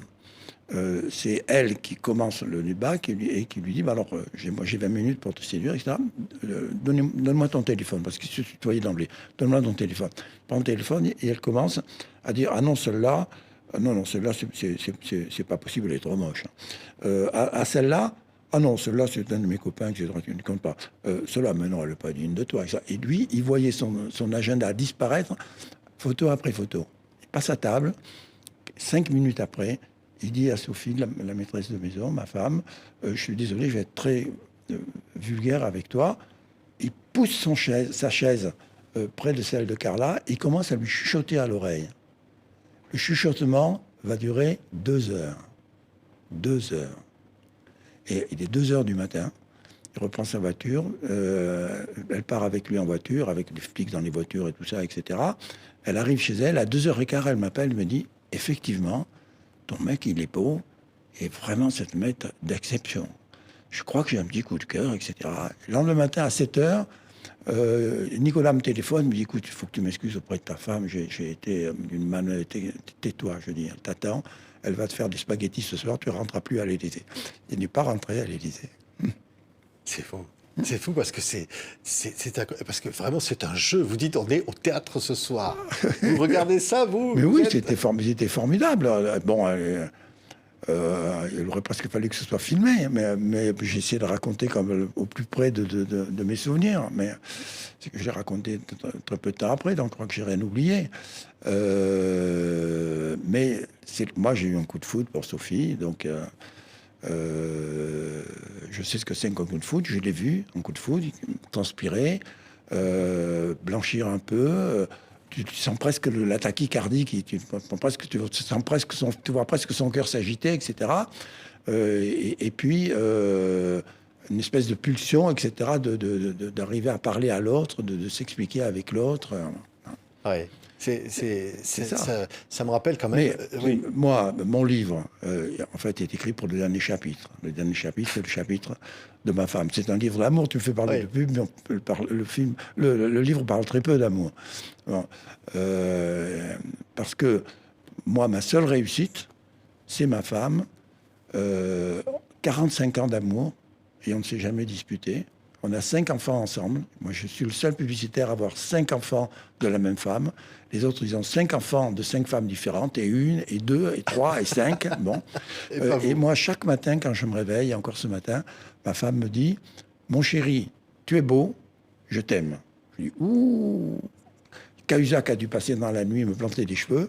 C'est elle qui commence le débat et qui lui dit, bah alors, moi j'ai 20 minutes pour te séduire, etc. Donne-moi ton téléphone, parce qu'il se tutoyait d'emblée. Donne-moi ton téléphone. Prends le téléphone et elle commence à dire, ah non, celle-là, non, celle-là, c'est pas possible, elle est trop moche. À celle-là, ah non, celle-là, c'est un de mes copains, etc. Tu ne comptes pas. Celle-là, mais non, elle n'est pas digne de toi. Et lui, il voyait son agenda disparaître, photo après photo. Il passe à table, 5 minutes après, il dit à Sophie, la maîtresse de maison, ma femme, je suis désolé, je vais être très vulgaire avec toi. Il pousse sa chaise près de celle de Carla, il commence à lui chuchoter à l'oreille. Le chuchotement va durer 2 heures. 2 heures. Et il est 2 heures du matin. Il reprend sa voiture. Elle part avec lui en voiture, avec les flics dans les voitures et tout ça, etc. Elle arrive chez elle. À 2h15, elle m'appelle, elle me dit, effectivement, ton mec, il est beau. Et vraiment, cette mec d'exception. Je crois que j'ai un petit coup de cœur, etc. Le lendemain matin, à 7h, Nicolas me téléphone, me dit, écoute, il faut que tu m'excuses auprès de ta femme. J'ai été d'une manne... Tais-toi, je dis, elle t'attend. Elle va te faire des spaghettis ce soir, tu ne rentreras plus à l'Élysée. Il n'est pas rentré à l'Élysée. C'est fou. C'est fou parce que parce que vraiment c'est un jeu. Vous dites on est au théâtre ce soir. Vous regardez ça, vous? Mais oui, c'était formidable. Bon, il aurait presque fallu que ce soit filmé, mais j'ai essayé de raconter comme au plus près de mes souvenirs. Mais c'est que j'ai raconté très peu de temps après, donc je crois que j'ai rien oublié. Mais moi, j'ai eu un coup de foudre pour Sophie, donc je sais ce que c'est qu'un coup de foudre. Je l'ai vu, un coup de foudre, transpirer, blanchir un peu, tu sens presque la tachycardie, tu vois presque son cœur s'agiter, etc. Et puis, une espèce de pulsion, etc., d'arriver à parler à l'autre, de s'expliquer avec l'autre. Ouais. Ça me rappelle quand même. Mais moi, mon livre, en fait, est écrit pour le dernier chapitre. Le dernier chapitre, c'est le chapitre de ma femme. C'est un livre d'amour. Tu me fais parler de pub, mais le livre parle très peu d'amour. Bon. Parce que moi, ma seule réussite, c'est ma femme. 45 ans d'amour et on ne s'est jamais disputé. On a 5 enfants ensemble. Moi, je suis le seul publicitaire à avoir 5 enfants de la même femme. Les autres, ils ont 5 enfants de 5 femmes différentes, et 1, et 2, et 3, et 5. Bon. Et moi, chaque matin, quand je me réveille, encore ce matin, ma femme me dit « Mon chéri, tu es beau, je t'aime. » Je dis « Ouh !» Cahuzac a dû passer dans la nuit me planter des cheveux.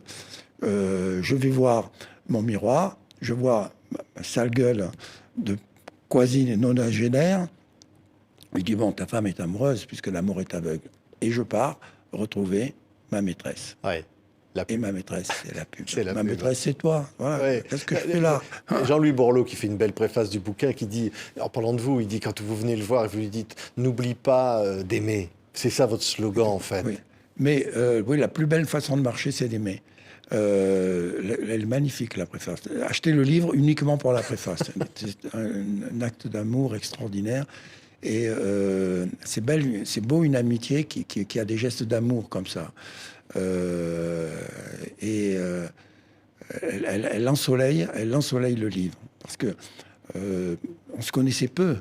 Je vais voir mon miroir. Je vois ma sale gueule de quasi nonagénaire. Je dis, bon, ta femme est amoureuse puisque l'amour est aveugle. Et je pars retrouver ma maîtresse. Ouais. Et ma maîtresse, c'est la pub. C'est la ma pub. maîtresse, c'est toi. Voilà. Ouais. Qu'est-ce que je fais là? Jean-Louis Borloo qui fait une belle préface du bouquin qui dit, en parlant de vous, il dit quand vous venez le voir, vous lui dites n'oublie pas d'aimer. C'est ça votre slogan en fait. Oui. Mais oui, la plus belle façon de marcher, c'est d'aimer. Elle est magnifique, la préface. Achetez le livre uniquement pour la préface. C'est un acte d'amour extraordinaire. Et c'est beau une amitié qui a des gestes d'amour comme ça. Elle ensoleille le livre. Parce que on se connaissait peu.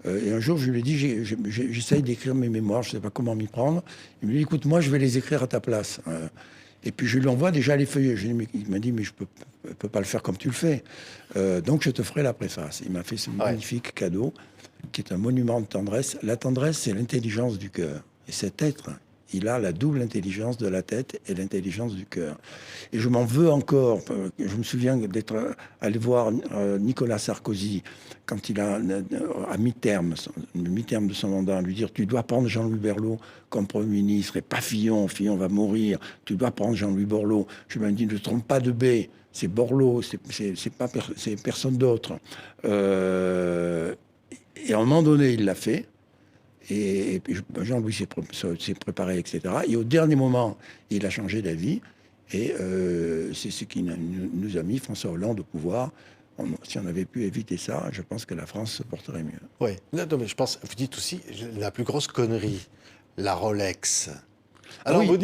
Et un jour, je lui ai dit, j'essaye d'écrire mes mémoires, je ne sais pas comment m'y prendre. Il me dit, écoute, moi, je vais les écrire à ta place. Et puis, je lui envoie déjà les feuillets. Il m'a dit, mais je peux pas le faire comme tu le fais. Donc, je te ferai la préface. Il m'a fait ce magnifique cadeau, qui est un monument de tendresse. La tendresse, c'est l'intelligence du cœur. Et cet être, il a la double intelligence de la tête et l'intelligence du cœur. Et je m'en veux encore. Je me souviens d'être allé voir Nicolas Sarkozy quand il a, à mi-terme de son mandat, lui dire « Tu dois prendre Jean-Louis Borloo comme Premier ministre et pas Fillon. Fillon va mourir. Tu dois prendre Jean-Louis Borloo. » Je me dis « Ne trompe pas de B. C'est Borloo. C'est personne d'autre. » Et à un moment donné, il l'a fait. Et puis Jean-Louis s'est préparé, etc. Et au dernier moment, il a changé d'avis. Et c'est ce qui nous a mis François Hollande au pouvoir. Si on avait pu éviter ça, je pense que la France se porterait mieux. Oui, non, mais je pense, vous dites aussi, la plus grosse connerie, la Rolex. Alors vous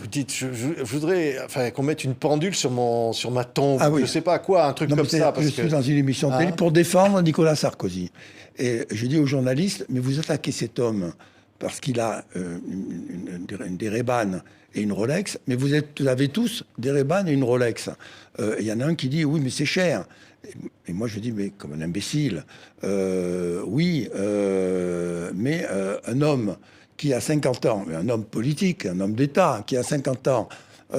dites, je voudrais qu'on mette une pendule sur ma tombe, je ne sais pas quoi, un truc comme ça. Je suis dans une émission de télé pour défendre Nicolas Sarkozy. Et je dis aux journalistes, mais vous attaquez cet homme parce qu'il a des Ray-Ban et une Rolex, mais vous avez tous des Ray-Ban et une Rolex. Il y en a un qui dit, oui, mais c'est cher. Et moi, je dis, mais comme un imbécile, oui, mais un homme qui a 50 ans, un homme politique, un homme d'État, qui a 50 ans,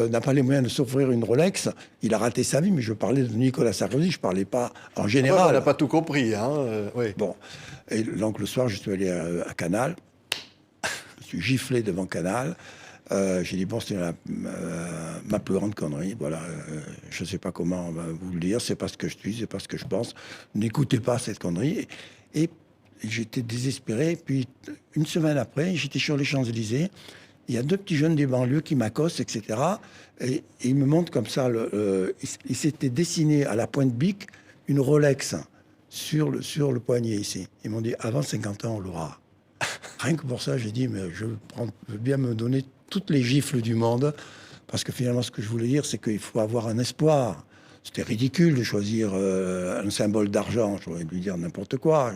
n'a pas les moyens de s'offrir une Rolex, il a raté sa vie. Mais je parlais de Nicolas Sarkozy, je ne parlais pas en général. On n'a pas tout compris. Hein, oui. Bon. Et donc, le soir, je suis allé à Canal. Je suis giflé devant Canal. J'ai dit, bon, c'était ma plus grande connerie. Voilà, je ne sais pas comment vous le dire. C'est pas ce que je suis, c'est pas ce que je pense. N'écoutez pas cette connerie. Et j'étais désespéré. Puis, une semaine après, j'étais sur les Champs-Élysées. Il y a 2 petits jeunes des banlieues qui m'accostent, etc. Et ils me montrent comme ça. Il s'était dessiné à la pointe bic une Rolex sur le poignet ici. Ils m'ont dit, avant 50 ans, on l'aura. Rien que pour ça, j'ai dit, mais je veux bien me donner toutes les gifles du monde. Parce que finalement, ce que je voulais dire, c'est qu'il faut avoir un espoir. C'était ridicule de choisir un symbole d'argent. J'aurais dû dire n'importe quoi.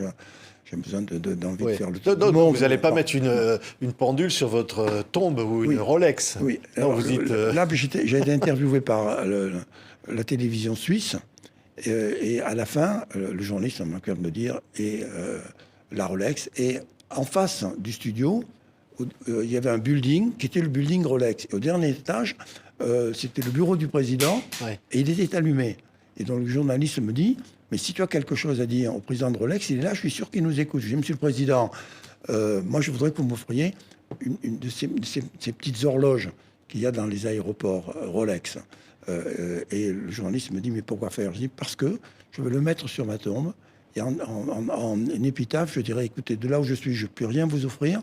J'ai besoin d'envie de faire le tour du monde. Vous n'allez pas mettre une pendule sur votre tombe ou une Rolex. Oui. Non, vous dites, là, j'ai été interviewé par la télévision suisse. Et à la fin, le journaliste m'a cœur de me dire, et la Rolex. Et en face du studio, il y avait un building qui était le building Rolex. Et au dernier étage, c'était le bureau du président. Ouais. Et il était allumé. Et donc le journaliste me dit, mais si tu as quelque chose à dire au président de Rolex, il est là, je suis sûr qu'il nous écoute. Je dis, Monsieur le Président, moi je voudrais que vous m'offriez une de ces petites horloges qu'il y a dans les aéroports Rolex. Et le journaliste me dit, mais pourquoi faire? Je dis, parce que je veux le mettre sur ma tombe. Et en épitaphe, je dirais, écoutez, de là où je suis, je ne peux rien vous offrir,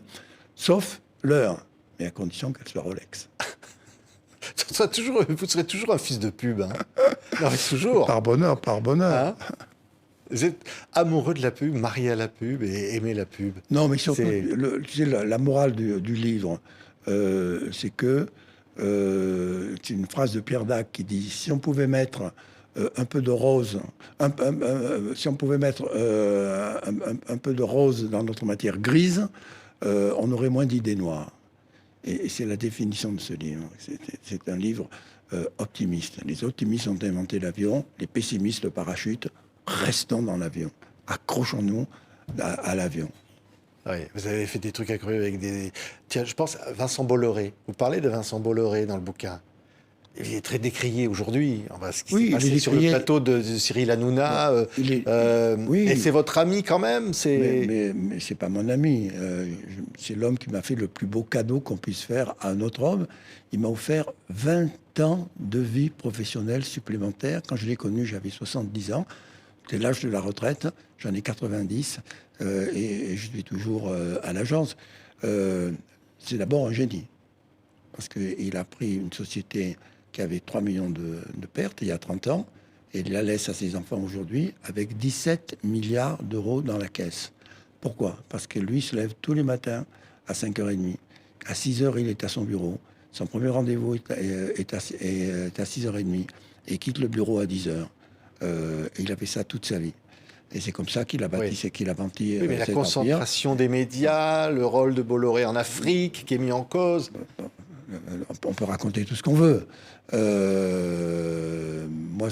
sauf l'heure, mais à condition qu'elle soit Rolex. Vous serez toujours un fils de pub. Hein. Non, mais toujours. Par bonheur, par bonheur. Hein. Vous êtes amoureux de la pub, marié à la pub et aimez la pub. Non, mais surtout, tu sais, la morale du livre, c'est que c'est une phrase de Pierre Dac qui dit, si on pouvait mettre un peu de rose, si on pouvait mettre un peu de rose dans notre matière grise, on aurait moins d'idées noires. Et c'est la définition de ce livre. C'est un livre optimiste. Les optimistes ont inventé l'avion, les pessimistes le parachute. Restons dans l'avion. Accrochons-nous à l'avion. Oui, vous avez fait des trucs incroyables avec des... Tiens, je pense à Vincent Bolloré. Vous parlez de Vincent Bolloré dans le bouquin. Il est très décrié aujourd'hui. Ce qui s'est passé sur le plateau de Cyril Hanouna. Oui. Et c'est votre ami quand même. Mais c'est pas mon ami. C'est l'homme qui m'a fait le plus beau cadeau qu'on puisse faire à un autre homme. Il m'a offert 20 ans de vie professionnelle supplémentaire. Quand je l'ai connu, j'avais 70 ans. C'est l'âge de la retraite. J'en ai 90. Et je suis toujours à l'agence. C'est d'abord un génie. Parce qu'il a pris une société qui avait 3 millions de pertes il y a 30 ans, et il la laisse à ses enfants aujourd'hui avec 17 milliards d'euros dans la caisse. Pourquoi? Parce que lui se lève tous les matins à 5h30. À 6h, il est à son bureau. Son premier rendez-vous est à 6h30 et quitte le bureau à 10h. Il a fait ça toute sa vie. Et c'est comme ça qu'il a bâti, qu'il a bâti. Oui, mais la concentration des médias, le rôle de Bolloré en Afrique qui est mis en cause. On peut raconter tout ce qu'on veut. Moi,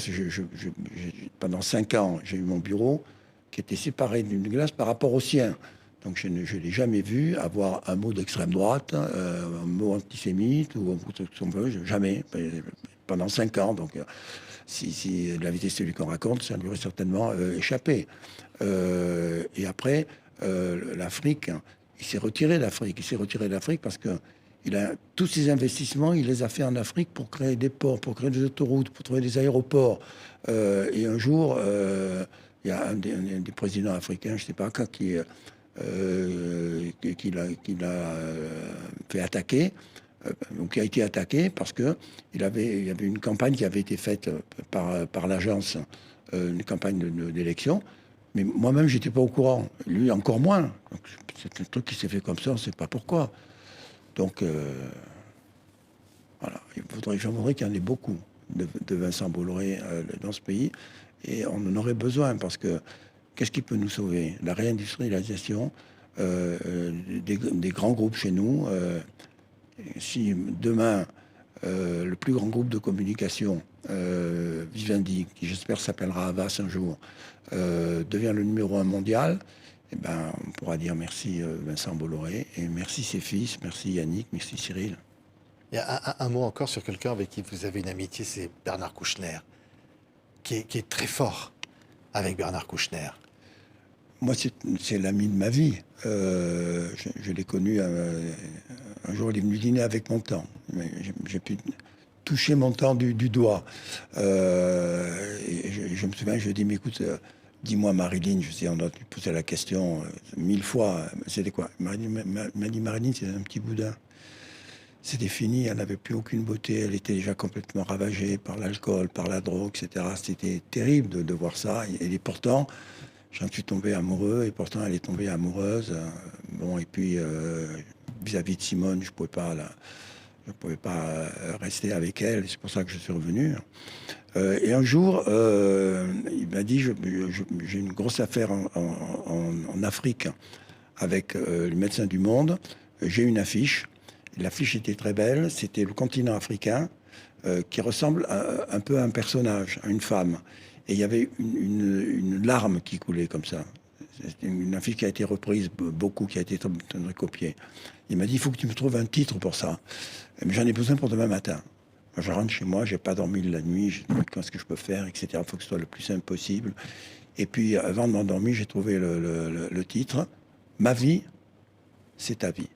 pendant 5 ans, j'ai eu mon bureau qui était séparé d'une glace par rapport au sien. Donc, je n'ai jamais vu avoir un mot d'extrême droite, un mot antisémite ou tout ce qu'on veut. Jamais. Pendant 5 ans. Donc, si la vérité c'est celui qu'on raconte, ça lui aurait certainement échappé. Et après, l'Afrique, il s'est retiré d'Afrique. Il s'est retiré d'Afrique parce que tous ses investissements, il les a fait en Afrique pour créer des ports, pour créer des autoroutes, pour trouver des aéroports. Et un jour, il y a un des présidents africains, je ne sais pas quand, qui l'a fait attaquer. Donc, qui a été attaqué parce que il y avait une campagne qui avait été faite par l'agence, une campagne d'élection. Mais moi-même, j'étais pas au courant. Lui, encore moins. Donc, c'est un truc qui s'est fait comme ça, on ne sait pas pourquoi. Donc, voilà. J'en voudrais qu'il y en ait beaucoup de Vincent Bolloré dans ce pays. Et on en aurait besoin parce que qu'est-ce qui peut nous sauver? La réindustrialisation des grands groupes chez nous. Si demain, le plus grand groupe de communication, Vivendi, qui j'espère s'appellera Havas un jour, devient le numéro 1 mondial, eh ben, on pourra dire merci Vincent Bolloré, et merci ses fils, merci Yannick, merci Cyril. Il y a un mot encore sur quelqu'un avec qui vous avez une amitié, c'est Bernard Kouchner, qui est très fort avec Bernard Kouchner. Moi, c'est l'ami de ma vie. Je l'ai connu un jour, il est venu dîner avec mon temps. J'ai pu toucher mon temps du doigt. Et je me souviens, je lui ai dit, mais écoute, dis-moi Marilyn, je sais, on a posé la question 1000 fois. C'était quoi? Il m'a dit, Marilyn, c'est un petit boudin. C'était fini, elle n'avait plus aucune beauté, elle était déjà complètement ravagée par l'alcool, par la drogue, etc. C'était terrible de voir ça. Et pourtant, j'en suis tombé amoureux, et pourtant elle est tombée amoureuse. Bon, et puis vis-à-vis de Simone, je pouvais pas rester avec elle. C'est pour ça que je suis revenu. Et un jour, il m'a dit, j'ai une grosse affaire en Afrique avec le Médecins du Monde. J'ai une affiche. L'affiche était très belle. C'était le continent africain qui ressemble un peu à un personnage, à une femme. Et il y avait une larme qui coulait comme ça. C'était une affiche qui a été reprise beaucoup, qui a été recopiée. Il m'a dit, il faut que tu me trouves un titre pour ça. Mais j'en ai besoin pour demain matin. Moi, je rentre chez moi, j'ai pas dormi la nuit, je me dis qu'est-ce que je peux faire, etc. Il faut que ce soit le plus simple possible. Et puis, avant de m'endormir, j'ai trouvé le titre. Ma vie, c'est ta vie.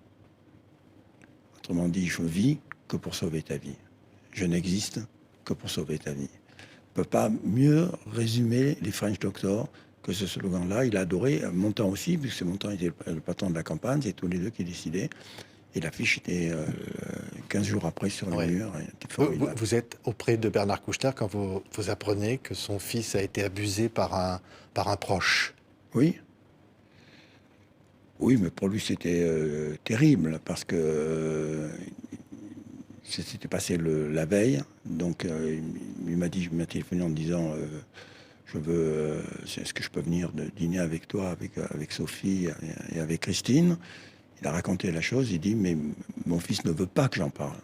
Autrement dit, je vis que pour sauver ta vie. Je n'existe que pour sauver ta vie. Je ne peux pas mieux résumer les French Doctors que ce slogan-là. Il a adoré, Montand aussi, puisque Montand était le patron de la campagne, c'est tous les deux qui décidaient. Et l'affiche était 15 jours après sur le mur. Vous êtes auprès de Bernard Kouchner quand vous apprenez que son fils a été abusé par un proche. Oui. Oui, mais pour lui, c'était terrible, parce que ça s'était passé la veille. Donc, il m'a téléphoné en me disant est-ce que je peux venir dîner avec toi, avec Sophie et avec Christine? Il a raconté la chose, il dit, mais mon fils ne veut pas que j'en parle.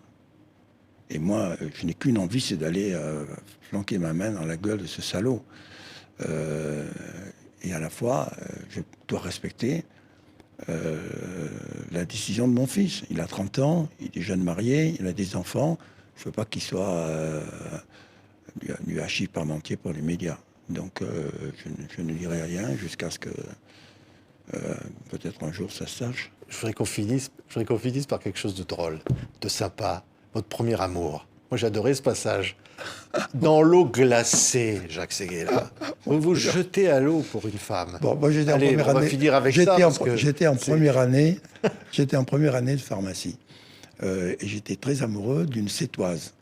Et moi, je n'ai qu'une envie, c'est d'aller flanquer ma main dans la gueule de ce salaud. Et à la fois, je dois respecter la décision de mon fils. Il a 30 ans, il est jeune marié, il a des enfants. Je ne veux pas qu'il soit du hachis parmentier pour les médias. Donc, je ne dirai rien jusqu'à ce que peut-être un jour ça se sache. Je voudrais qu'on finisse par quelque chose de drôle, de sympa. Votre premier amour. Moi, j'adorais ce passage. Dans l'eau glacée, Jacques Séguéla. Vous vous jetez à l'eau pour une femme. Bon, moi, j'étais en première année. Finir avec ça. J'étais en première année. J'étais en première année de pharmacie. Et j'étais très amoureux d'une Sétoise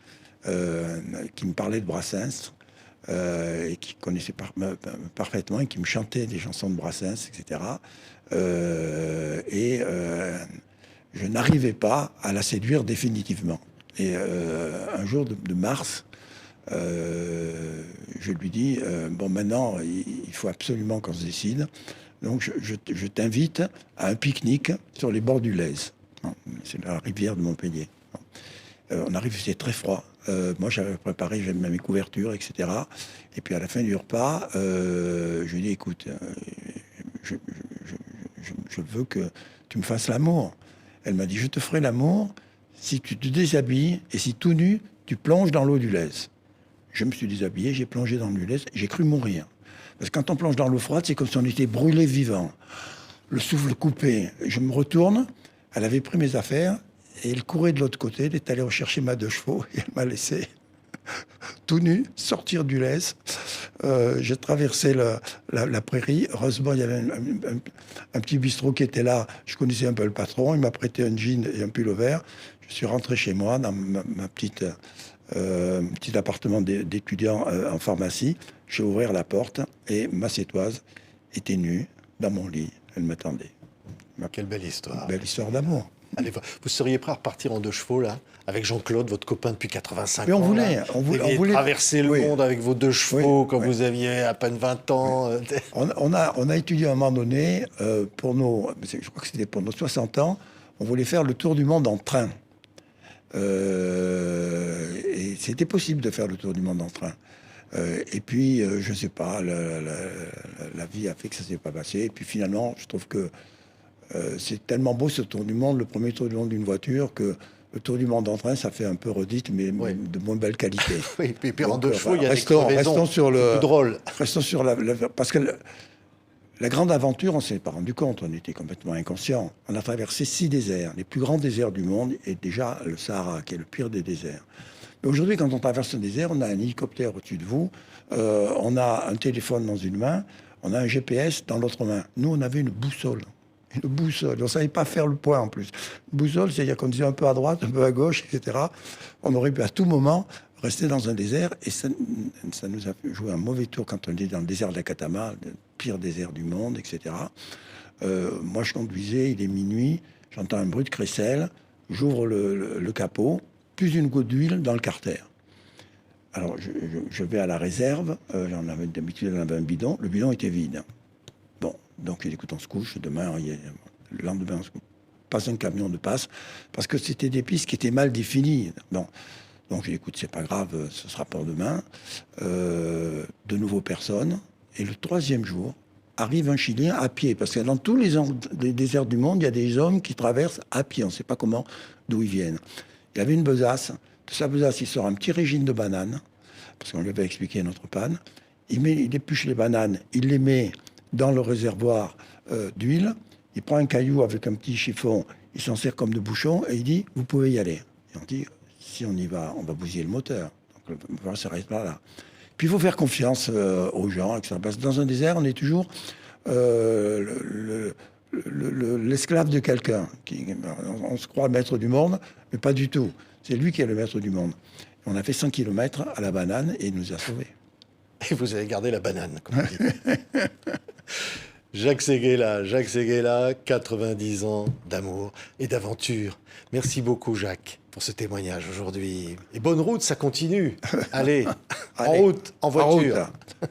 qui me parlait de Brassens. Et qui connaissait parfaitement et qui me chantait des chansons de Brassens, etc. Je n'arrivais pas à la séduire définitivement. Et un jour de mars, je lui dis bon, maintenant, il faut absolument qu'on se décide. Donc, je t'invite à un pique-nique sur les bords du Lez. C'est la rivière de Montpellier. On arrive, c'est très froid. Moi, j'avais préparé mes couvertures, etc. Et puis, à la fin du repas, je lui dis, écoute, je veux que tu me fasses l'amour. Elle m'a dit, je te ferai l'amour si tu te déshabilles et si tout nu, tu plonges dans l'eau du Lez. Je me suis déshabillé, j'ai plongé dans l'eau du Lez, j'ai cru mourir. Parce que quand on plonge dans l'eau froide, c'est comme si on était brûlé vivant. Le souffle coupé. Je me retourne, elle avait pris mes affaires, et elle courait de l'autre côté, elle est allée rechercher ma 2 chevaux, et elle m'a laissé tout nu sortir du Lez. J'ai traversé la prairie. Heureusement, il y avait un petit bistrot qui était là. Je connaissais un peu le patron. Il m'a prêté un jean et un pull vert. Je suis rentré chez moi dans ma petit appartement d'étudiant en pharmacie. J'ai ouvert la porte et ma Sétoise était nue dans mon lit. Elle m'attendait. Quelle belle histoire. Belle histoire d'amour. Allez, vous seriez prêt à repartir en 2 chevaux, là, avec Jean-Claude, votre copain depuis 85 Mais ans? on voulait traverser le monde avec vos 2 chevaux quand vous aviez à peine 20 ans. On a étudié à un moment donné, je crois que c'était pour nos 60 ans, on voulait faire le tour du monde en train. Et c'était possible de faire le tour du monde en train. Et puis, je ne sais pas, la vie a fait que ça ne s'est pas passé. Et puis finalement, je trouve que c'est tellement beau ce tour du monde, le premier tour du monde d'une voiture, que le tour du monde en train, ça fait un peu redite, mais de moins belle qualité. Oui, et puis en 2 chevaux, il y a restons sur le drôle. Restons sur parce que la grande aventure, on ne s'est pas rendu compte, on était complètement inconscient. On a traversé 6 déserts, les plus grands déserts du monde, et déjà le Sahara, qui est le pire des déserts. Mais aujourd'hui, quand on traverse un désert, on a un hélicoptère au-dessus de vous, on a un téléphone dans une main, on a un GPS dans l'autre main. Nous, on avait une boussole. Une boussole. On ne savait pas faire le point en plus. Une boussole, c'est-à-dire qu'on disait un peu à droite, un peu à gauche, etc. On aurait pu à tout moment rester dans un désert et ça nous a joué un mauvais tour quand on était dans le désert de l'Akatama, le pire désert du monde, etc. Moi, je conduisais, il est minuit, j'entends un bruit de crécelle, j'ouvre le capot, plus une goutte d'huile dans le carter. Alors, je vais à la réserve, j'en avais d'habitude, j'en avais un bidon, le bidon était vide. Bon, donc écoute, on se couche, demain, le lendemain, on se couche. Pas un camion ne passe, parce que c'était des pistes qui étaient mal définies. Bon, donc écoute, c'est pas grave, ce sera pour demain. De nouveaux personnes. Et le 3e jour, arrive un Chilien à pied, parce que dans tous les déserts du monde, il y a des hommes qui traversent à pied, on ne sait pas comment, d'où ils viennent. Il avait une besace, de sa besace, il sort un petit régime de bananes, parce qu'on lui avait expliqué notre panne. Il épluche les bananes, il les met dans le réservoir d'huile, il prend un caillou avec un petit chiffon, il s'en sert comme de bouchon et il dit, vous pouvez y aller. Et on dit, si on y va, on va bousiller le moteur. Donc le moteur s'arrête pas là. Puis il faut faire confiance aux gens, etc. Parce que dans un désert, on est toujours l'esclave de quelqu'un. On se croit le maître du monde, mais pas du tout. C'est lui qui est le maître du monde. On a fait 100 km à la banane et il nous a sauvés. Et vous avez gardé la banane, comme on dit. Jacques Séguéla, 90 ans d'amour et d'aventure. Merci beaucoup, Jacques, pour ce témoignage aujourd'hui. Et bonne route, ça continue. Allez, en Allez, route, en voiture. route.